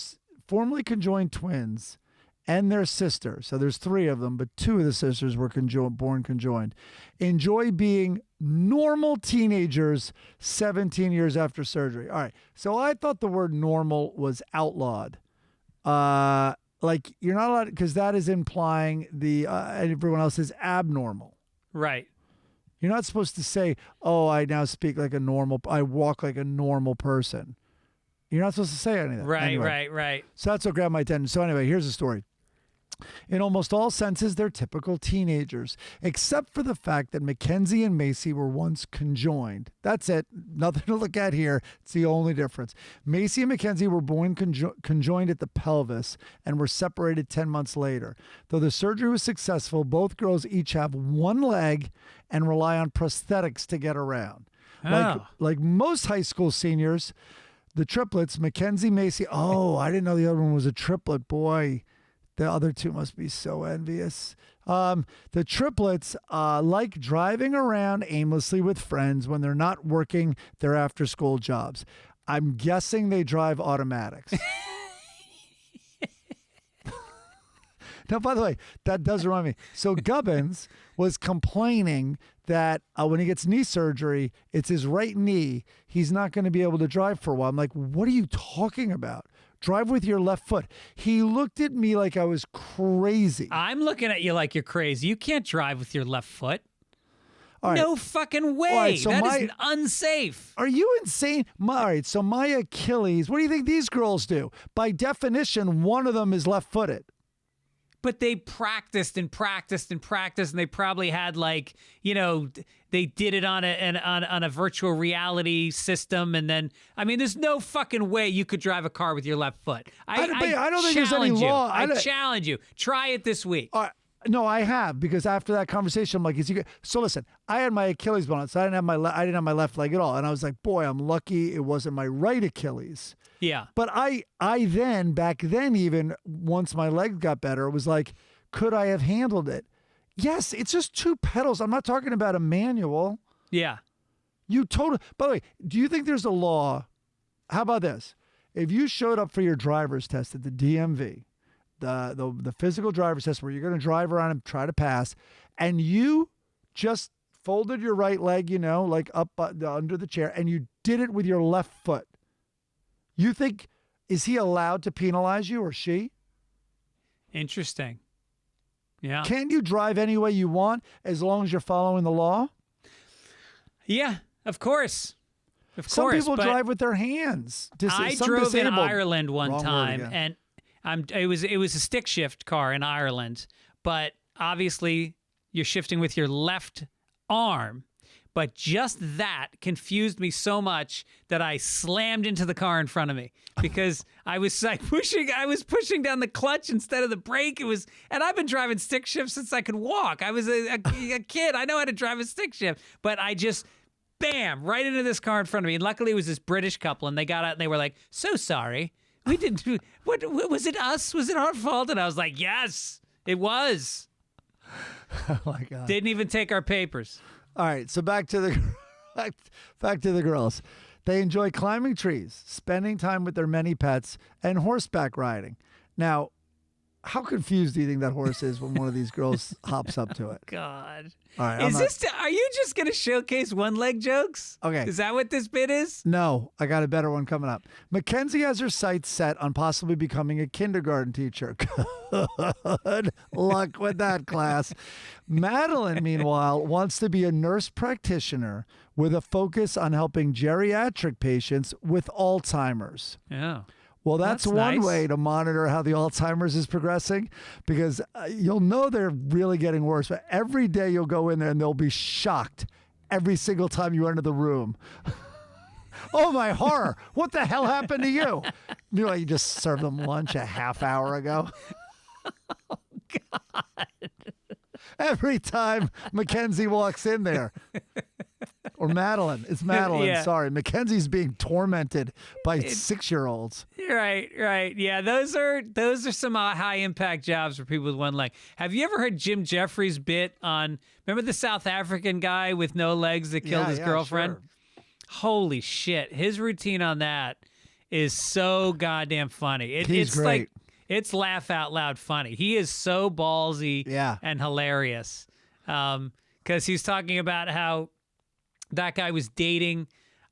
sister. So there's 3 of them, but 2 of the sisters were born conjoined. Enjoy being normal teenagers 17 years after surgery. All right. So I thought the word normal was outlawed. Like you're not allowed, because that is implying everyone else is abnormal. Right. You're not supposed to say, oh, I now speak like I walk like a normal person. You're not supposed to say anything. Right, right. So that's what grabbed my attention. So anyway, here's the story. In almost all senses, they're typical teenagers, except for the fact that Mackenzie and Macy were once conjoined. That's it. Nothing to look at here. It's the only difference. Macy and Mackenzie were born conjoined at the pelvis and were separated 10 months later. Though the surgery was successful, both girls each have 1 leg and rely on prosthetics to get around. Oh. Like most high school seniors, the triplets, Mackenzie, Macy. Oh, I didn't know the other one was a triplet. Boy, the other 2 must be so envious. The triplets like driving around aimlessly with friends when they're not working their after-school jobs. I'm guessing they drive automatics. Now, by the way, that does remind me. So Gibbons was complaining that when he gets knee surgery, it's his right knee. He's not going to be able to drive for a while. I'm like, what are you talking about? Drive with your left foot. He looked at me like I was crazy. I'm looking at you like you're crazy. You can't drive with your left foot. Right. No fucking way. Right, so that is unsafe. Are you insane? All right, so my Achilles, what do you think these girls do? By definition, one of them is left-footed. But they practiced and practiced and practiced, and they probably had they did it on a virtual reality system, and then there's no fucking way you could drive a car with your left foot. I don't think there's any law. I challenge you. Try it this week. No, I have, because after that conversation, I'm like, is he good? So listen, I had my Achilles bone, so I didn't have my left leg at all, and I was like, boy, I'm lucky it wasn't my right Achilles. Yeah. But I then, back then even, once my leg got better, it was like, could I have handled it? Yes, it's just 2 pedals. I'm not talking about a manual. Yeah. By the way, do you think there's a law? How about this? If you showed up for your driver's test at the DMV, the physical driver's test where you're going to drive around and try to pass, and you just folded your right leg, like up under the chair, and you did it with your left foot, you think, is he allowed to penalize you or she? Interesting. Yeah. Can't you drive any way you want as long as you're following the law? Yeah, of course. Some people drive with their hands. I drove in Ireland one time, and it was a stick shift car in Ireland, but obviously you're shifting with your left arm. But just that confused me so much that I slammed into the car in front of me because I was pushing down the clutch instead of the brake. And I've been driving stick shift since I could walk. I was a kid. I know how to drive a stick shift, but I just, bam, right into this car in front of me. And luckily it was this British couple, and they got out and they were like, "So sorry. We didn't do, what was it us? Was it our fault?" And I was like, "Yes, it was." Oh my God. Didn't even take our papers. All right, so back to the girls. They enjoy climbing trees, spending time with their many pets, and horseback riding. Now, how confused do you think that horse is when one of these girls hops up to it? God. All right, are you just going to showcase one-leg jokes? Okay. Is that what this bit is? No, I got a better one coming up. Mackenzie has her sights set on possibly becoming a kindergarten teacher. Good luck with that, class. Madeline, meanwhile, wants to be a nurse practitioner with a focus on helping geriatric patients with Alzheimer's. Yeah. Well, that's one nice. way to monitor how the Alzheimer's is progressing, because you'll know they're really getting worse. But every day you'll go in there and they'll be shocked every single time you enter the room. Oh, my horror. What the hell happened to you? Meanwhile, you just served them lunch a half hour ago. Oh, God. Every time Mackenzie walks in there. Or Madeline. It's Madeline. Yeah. Sorry. Mackenzie's being tormented by 6-year-olds. Right. Yeah, those are some high impact jobs for people with one leg. Have you ever heard Jim Jeffries' bit on? Remember the South African guy with no legs that killed his girlfriend? Sure. Holy shit! His routine on that is so goddamn funny. He's great. Like it's laugh out loud funny. He is so ballsy and hilarious. Because he's talking about how that guy was dating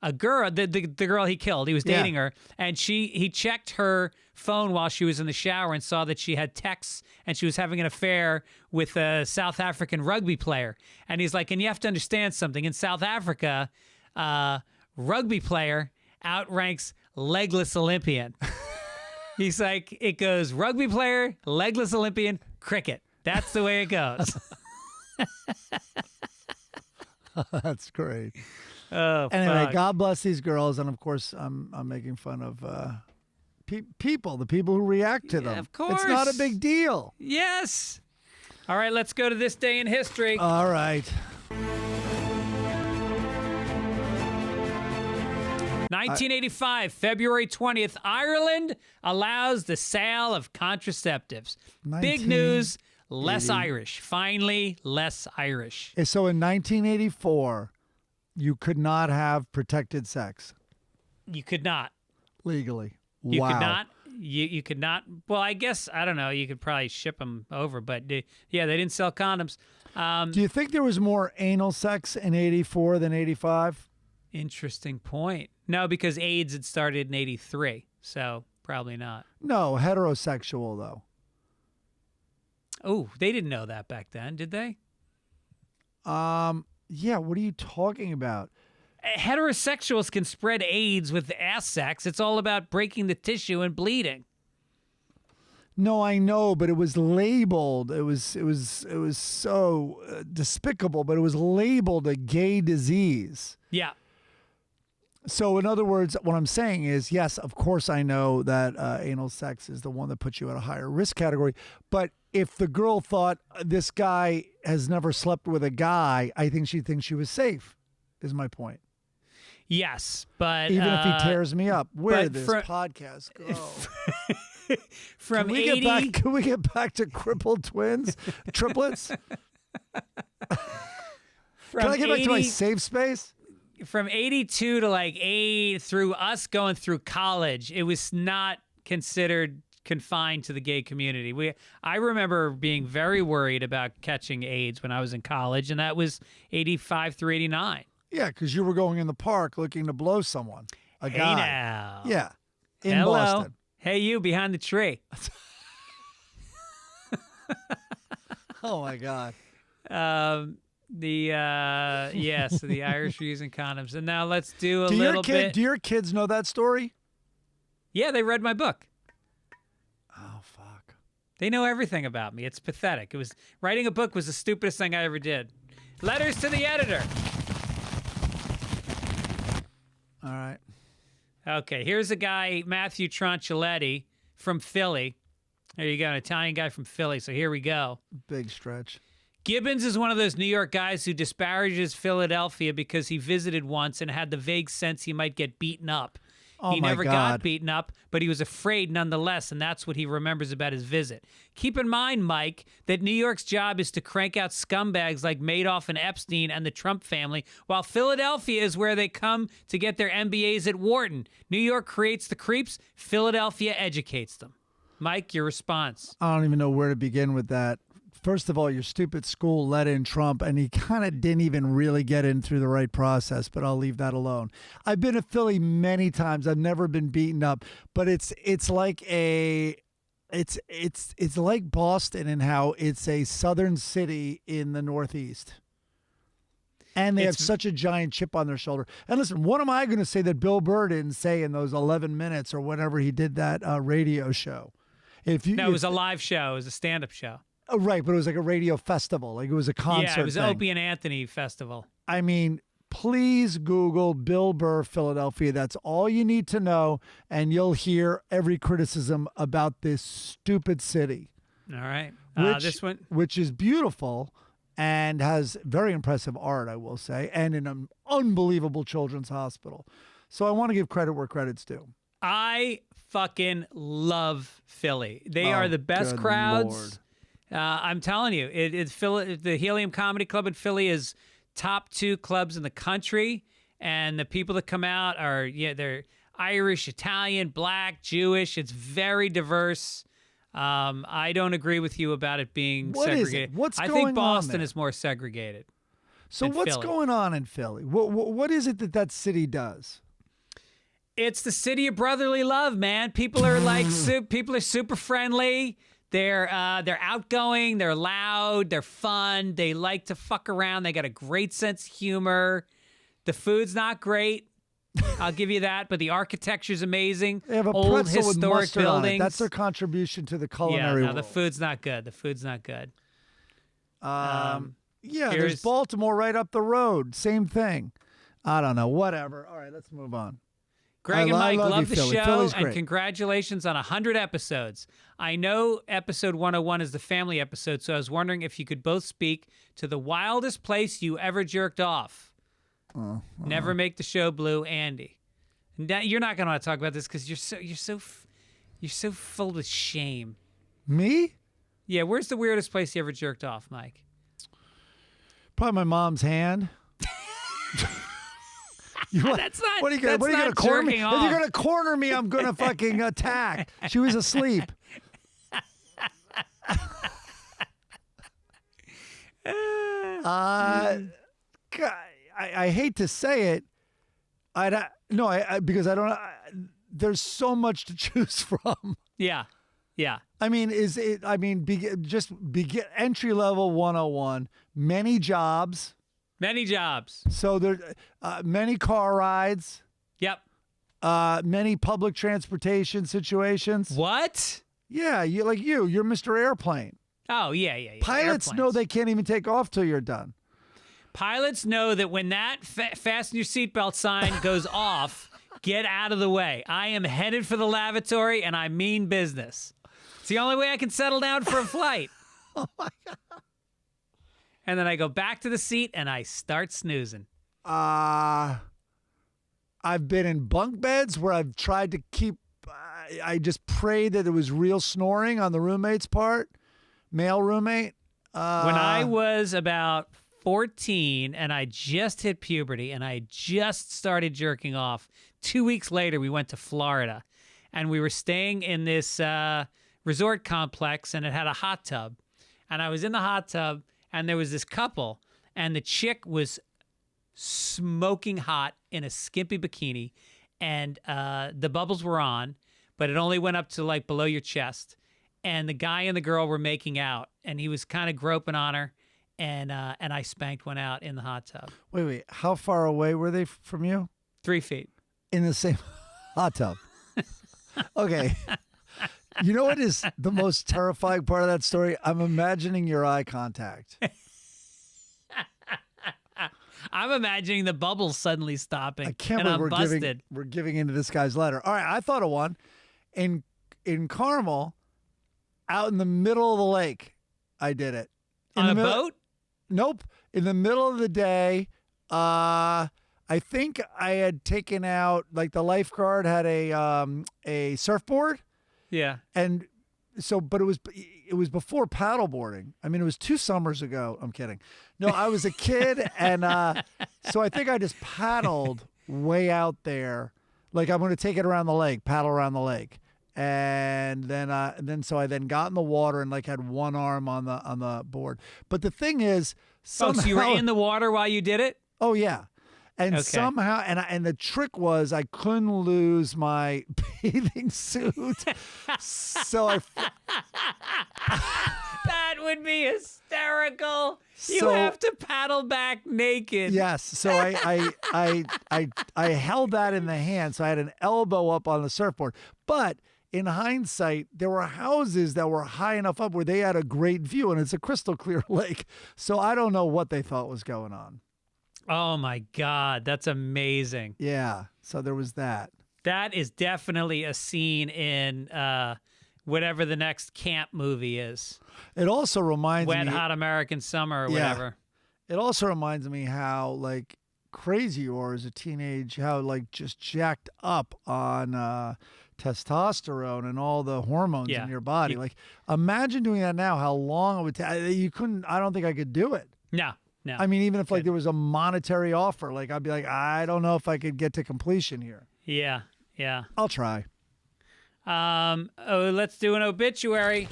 a girl, the girl he killed. He was dating her, and he checked her phone while she was in the shower and saw that she had texts and she was having an affair with a South African rugby player. And he's like, and you have to understand something. In South Africa, rugby player outranks legless Olympian. He's like, it goes rugby player, legless Olympian, cricket. That's the way it goes. That's great. Oh, anyway, fuck. God bless these girls, and of course, I'm making fun of the people who react to them. Of course, it's not a big deal. Yes. All right, let's go to this day in history. All right. 1985, February 20th, Ireland allows the sale of contraceptives. Big news. Less Irish. Finally, less Irish. So in 1984, you could not have protected sex. You could not. Legally. You wow. could not. You could not. Well, I guess, I don't know. You could probably ship them over. But, they didn't sell condoms. Do you think there was more anal sex in 84 than 85? Interesting point. No, because AIDS had started in 83. So, probably not. No, heterosexual, though. Oh, they didn't know that back then, did they? Yeah, what are you talking about? Heterosexuals can spread AIDS with ass sex. It's all about breaking the tissue and bleeding. No, I know, but it was labeled. It was so despicable, but it was labeled a gay disease. Yeah. So, in other words, what I'm saying is, yes, of course, I know that anal sex is the one that puts you at a higher risk category. But if the girl thought this guy has never slept with a guy, I think she thinks she was safe, is my point. Yes, but even if he tears me up, where did this podcast go? From can we get back to crippled twins, triplets? Can I get back to my safe space? From 82 to like 8 through us going through college, it was not considered confined to the gay community. I remember being very worried about catching AIDS when I was in college, and that was 85 through 89. Yeah, because you were going in the park looking to blow someone. A guy. Now. Yeah. In Hello. Boston. Hey, you behind the tree. Oh my God. So the Irish are using condoms. And now let's do a little bit. Do your kids know that story? Yeah, they read my book. Oh, fuck. They know everything about me. It's pathetic. Writing a book was the stupidest thing I ever did. Letters to the editor. All right. Okay, here's a guy, Matthew Troncelletti from Philly. There you go, an Italian guy from Philly. So here we go. Big stretch. Gibbons is one of those New York guys who disparages Philadelphia because he visited once and had the vague sense he might get beaten up. Oh, he my never God. got beaten up, but he was afraid nonetheless, and that's what he remembers about his visit. Keep in mind, Mike, that New York's job is to crank out scumbags like Madoff and Epstein and the Trump family, while Philadelphia is where they come to get their MBAs at Wharton. New York creates the creeps, Philadelphia educates them. Mike, your response. I don't even know where to begin with that. First of all, your stupid school let in Trump, and he kind of didn't even really get in through the right process, but I'll leave that alone. I've been to Philly many times. I've never been beaten up, but it's like it's like Boston in how it's a southern city in the Northeast. And they have such a giant chip on their shoulder. And listen, what am I going to say that Bill Burr didn't say in those 11 minutes or whenever he did that radio show? It was a live show. It was a stand-up show. Oh, right, but it was like a radio festival. Like it was a concert. Yeah, it was thing. Opie and Anthony Festival. I mean, please Google Bill Burr, Philadelphia. That's all you need to know, and you'll hear every criticism about this stupid city. All right. Which is beautiful and has very impressive art, I will say, and an unbelievable children's hospital. So I want to give credit where credit's due. I fucking love Philly. They are the best crowds. Lord. I'm telling you, the Helium Comedy Club in Philly is top 2 clubs in the country, and the people that come out are they're Irish, Italian, Black, Jewish. It's very diverse. I don't agree with you about it being segregated. I think Boston is more segregated. So what's Philly. going on in Philly? What is it that city does? It's the city of brotherly love, man. People are people are super friendly. They're outgoing, they're loud, they're fun, they like to fuck around, they got a great sense of humor. The food's not great, I'll give you that, but the architecture's amazing. They have a old pretzel with historic mustard on it. buildings. That's their contribution to the culinary world. The food's not good. There's Baltimore right up the road. Same thing. I don't know. Whatever. All right, let's move on. Greg and Mike love the Philly. show, Philly's and great. congratulations on 100 episodes. I know episode 101 is the family episode, so I was wondering if you could both speak to the wildest place you ever jerked off. Never make the show, Blue. Andy. You're not going to want to talk about this because you're so full with shame. Me? Yeah, where's the weirdest place you ever jerked off, Mike? Probably my mom's hand. That's not. What are you going to corner me? If off. you're going to corner me, I'm going to fucking attack. She was asleep. God, I hate to say it. Because I don't. There's so much to choose from. Yeah. I mean, begin entry level 101. Many jobs. So there, many car rides. Yep. Many public transportation situations. What? Yeah, you're Mr. Airplane. Oh yeah. Pilots Airplanes. know they can't even take off till you're done. Pilots know that when that fasten your seatbelt sign goes off, get out of the way. I am headed for the lavatory, and I mean business. It's the only way I can settle down for a flight. Oh my God. And then I go back to the seat and I start snoozing. I've been in bunk beds where I've tried to keep. I just prayed that it was real snoring on the roommate's part, male roommate. When I was about 14 and I just hit puberty and I just started jerking off, 2 weeks later we went to Florida and we were staying in this resort complex and it had a hot tub. And I was in the hot tub and there was this couple and the chick was smoking hot in a skimpy bikini and the bubbles were on, but it only went up to like below your chest. And the guy and the girl were making out, and he was kind of groping on her, and I spanked one out in the hot tub. Wait. How far away were they from you? 3 feet. In the same hot tub. Okay. You know what is the most terrifying part of that story? I'm imagining your eye contact. I'm imagining the bubbles suddenly stopping. I can't believe we're giving into this guy's letter. All right, I thought of one. In Carmel, out in the middle of the lake, I did it. On a boat? Nope. In the middle of the day, I think I had taken out, like the lifeguard had a surfboard. Yeah. And so, but it was before paddleboarding. I mean, it was 2 summers ago. I'm kidding. No, I was a kid. And so I think I just paddled way out there. Like I'm going to take it around the lake, paddle around the lake. And then so I then got in the water and like had one arm on the board. But the thing is, somehow, so you were in the water while you did it? Oh yeah. And somehow, and the trick was I couldn't lose my bathing suit. So that would be hysterical. You have to paddle back naked. Yes. So I held that in the hand. So I had an elbow up on the surfboard. But in hindsight, there were houses that were high enough up where they had a great view, and it's a crystal clear lake. So I don't know what they thought was going on. Oh, my God. That's amazing. Yeah. So there was that. That is definitely a scene in whatever the next camp movie is. It also reminds me... Wet Hot American Summer or whatever. It also reminds me how, like, crazy you are as a teenage, how, like, just jacked up on testosterone and all the hormones in your body. Like, imagine doing that now, how long it would take. You couldn't... I don't think I could do it. No. No. I mean, even if like there was a monetary offer, like I'd be like, I don't know if I could get to completion here. Yeah, yeah. I'll try. Let's do an obituary.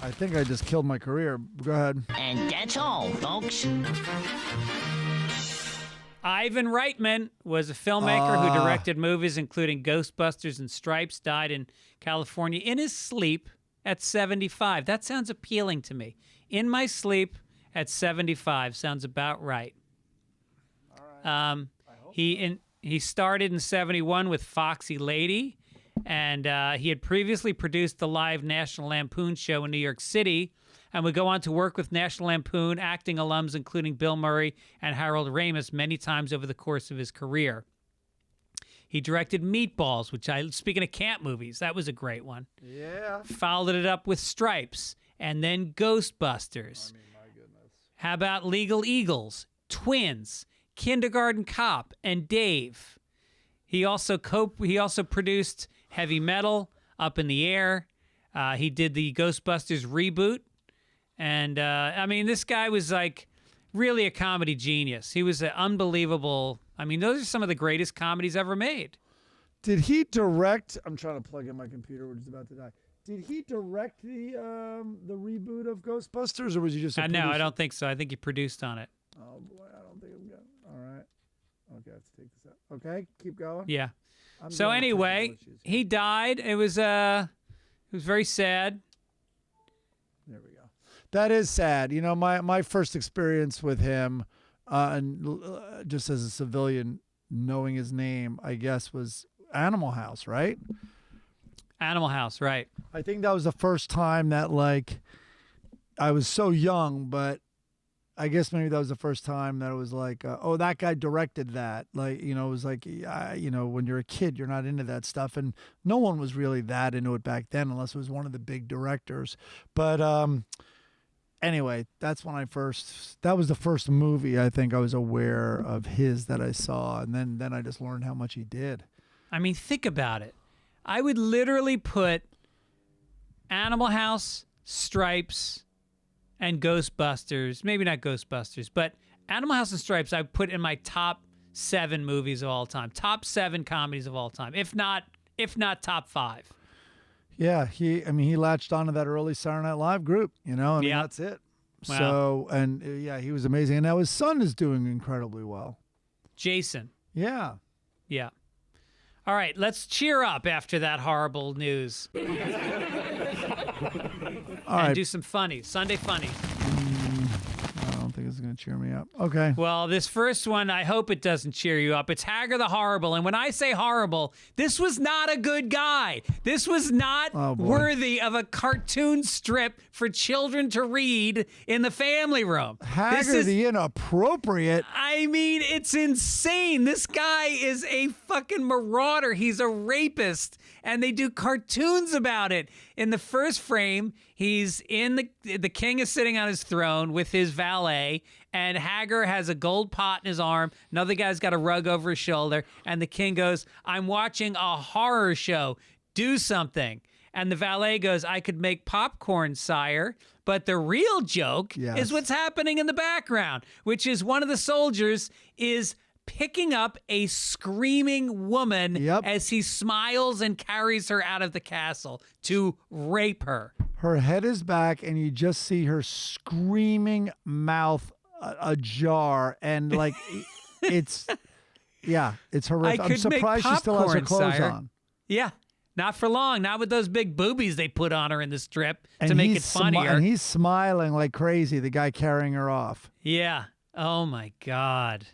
I think I just killed my career. Go ahead. And that's all, folks. Ivan Reitman was a filmmaker who directed movies including Ghostbusters and Stripes, died in California in his sleep at 75. That sounds appealing to me. In my sleep at 75 sounds about right. All right. He started in 71 with Foxy Lady, and he had previously produced the live National Lampoon show in New York City, and would go on to work with National Lampoon acting alums including Bill Murray and Harold Ramis many times over the course of his career. He directed Meatballs, which speaking of camp movies, that was a great one. Yeah. Followed it up with Stripes, and then Ghostbusters. How about Legal Eagles, Twins, Kindergarten Cop, and Dave? He also produced Heavy Metal, Up in the Air. He did the Ghostbusters reboot. And, I mean, this guy was, like, really a comedy genius. He was an unbelievable... I mean, those are some of the greatest comedies ever made. Did he direct... I'm trying to plug in my computer, which is about to die. Did he direct the reboot of Ghostbusters, or was he just a producer? No, I don't think so. I think he produced on it. Oh, boy, I don't think I'm good. All right. Okay, I have to take this out. Okay, keep going. Yeah. So anyway, he died. It was very sad. There we go. That is sad. You know, my first experience with him, and just as a civilian, knowing his name, I guess, was Animal House, right? Animal House, right. I think that was the first time that, like, I was so young, but I guess maybe that was the first time that it was like, oh, that guy directed that. Like, you know, it was like, you know, when you're a kid, you're not into that stuff. And no one was really that into it back then unless it was one of the big directors. But anyway, that's when that was the first movie I think I was aware of his that I saw. And then I just learned how much he did. I mean, think about it. I would literally put Animal House, Stripes, and Ghostbusters. Maybe not Ghostbusters, but Animal House and Stripes I put in my top 7 movies of all time. Top 7 comedies of all time. If not top 5. Yeah, he latched onto that early Saturday Night Live group, that's it. Wow. So, and yeah, he was amazing. And now his son is doing incredibly well. Jason. Yeah. Yeah. All right, let's cheer up after that horrible news. All right. Do some funny, Sunday funny. I don't think it's going to cheer me up. Okay. Well, this first one, I hope it doesn't cheer you up. It's Hagar the Horrible. And when I say horrible, this was not a good guy. This was not worthy of a cartoon strip for children to read in the family room. Hagar the Inappropriate. I mean, it's insane. This guy is a fucking marauder. He's a rapist. And they do cartoons about it. In the first frame, he's in the king is sitting on his throne with his valet, and Hagar has a gold pot in his arm. Another guy's got a rug over his shoulder, and the king goes, "I'm watching a horror show. Do something." And the valet goes, "I could make popcorn, sire." But the real joke is what's happening in the background, which is one of the soldiers is picking up a screaming woman as he smiles and carries her out of the castle to rape her. Her head is back, and you just see her screaming mouth ajar, and like it's horrific. I'm surprised she still has her clothes on. Yeah. Not for long. Not with those big boobies they put on her in the strip to make it funnier. And he's smiling like crazy, the guy carrying her off. Yeah. Oh, my God.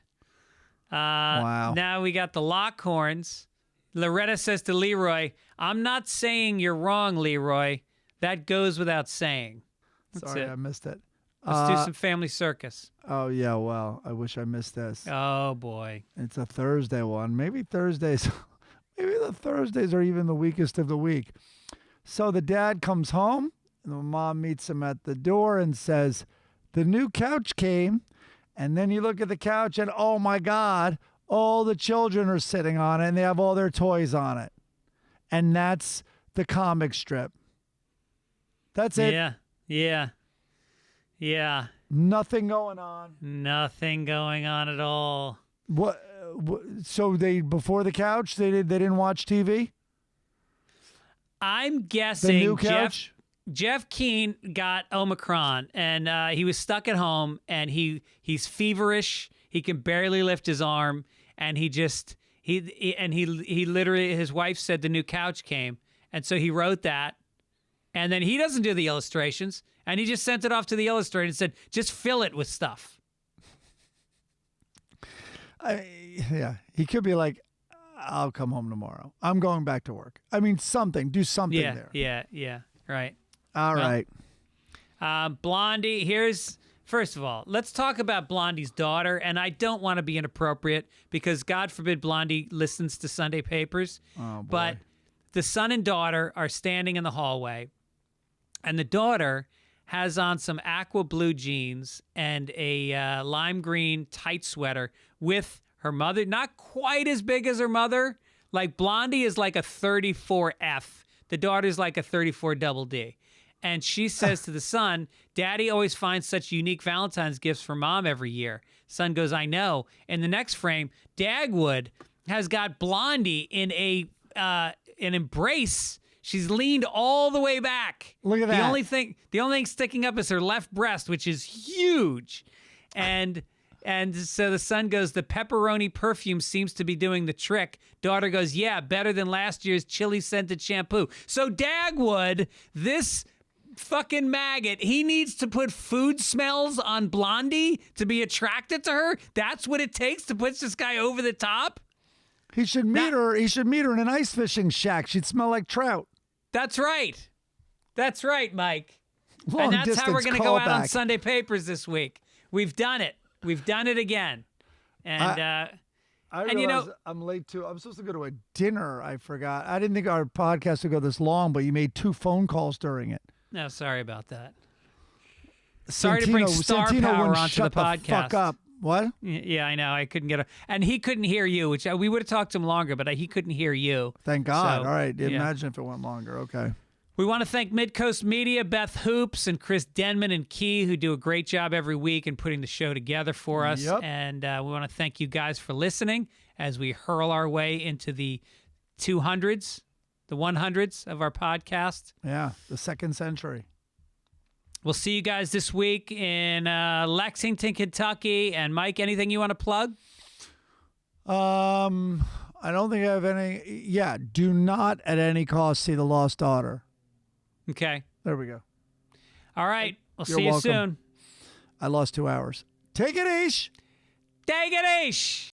Wow. Now we got the Lockhorns. Loretta says to Leroy, "I'm not saying you're wrong, Leroy. That goes without saying." Sorry, I missed it. Let's do some Family Circus. Oh, yeah, well, I wish I missed this. Oh, boy. It's a Thursday one. Maybe the Thursdays are even the weakest of the week. So the dad comes home, and the mom meets him at the door and says, "The new couch came." And then you look at the couch and, oh, my God, all the children are sitting on it and they have all their toys on it. And that's the comic strip. That's it. Yeah. Nothing going on. Nothing going on at all. What? So before the couch, they didn't watch TV? I'm guessing the new couch? Jeff Keane got Omicron, and he was stuck at home, and he's feverish. He can barely lift his arm, and he literally, his wife said the new couch came, and so he wrote that, and then he doesn't do the illustrations, and he just sent it off to the illustrator and said, "Just fill it with stuff." He could be like, "I'll come home tomorrow. I'm going back to work." I mean, do something there. Yeah, right. All right. Blondie, first of all, let's talk about Blondie's daughter. And I don't want to be inappropriate because God forbid Blondie listens to Sunday papers. Oh, boy. But the son and daughter are standing in the hallway, and the daughter has on some aqua blue jeans and a lime green tight sweater with her mother, not quite as big as her mother. Like Blondie is like a 34F. The daughter's like a 34 double D. And she says to the son, "Daddy always finds such unique Valentine's gifts for Mom every year." Son goes, "I know." In the next frame, Dagwood has got Blondie in an embrace. She's leaned all the way back. Look at that. The only thing sticking up is her left breast, which is huge. And so the son goes, "The pepperoni perfume seems to be doing the trick." Daughter goes, "Yeah, better than last year's chili scented shampoo." So Dagwood, this fucking maggot, he needs to put food smells on Blondie to be attracted to her. That's what it takes to push this guy over the top. He should meet her. He should meet her in an ice fishing shack. She'd smell like trout. That's right. That's right, Mike. Long and that's how we're going to go out on callback. Sunday papers this week. We've done it. We've done it again. And I realize I'm late too. I'm supposed to go to a dinner. I forgot. I didn't think our podcast would go this long, but you made 2 phone calls during it. No, sorry about that. Sorry to bring star power onto the podcast. Fuck up. What? Yeah, I know. I couldn't get and he couldn't hear you, which we would have talked to him longer, but he couldn't hear you. Thank God. So, all right. yeah. Imagine if it went longer. Okay. We want to thank Midcoast Media, Beth Hoops, and Chris Denman and Key, who do a great job every week in putting the show together for us. Yep. And we want to thank you guys for listening as we hurl our way into the 200s, the 100s of our podcast. Yeah, the second century. We'll see you guys this week in Lexington, Kentucky. And Mike, anything you want to plug? I don't think I have any. Yeah, do not at any cost see The Lost Daughter. Okay. There we go. All right. We'll You're see you welcome. soon. I lost 2 hours. Take it, Ish. Take it, Ish.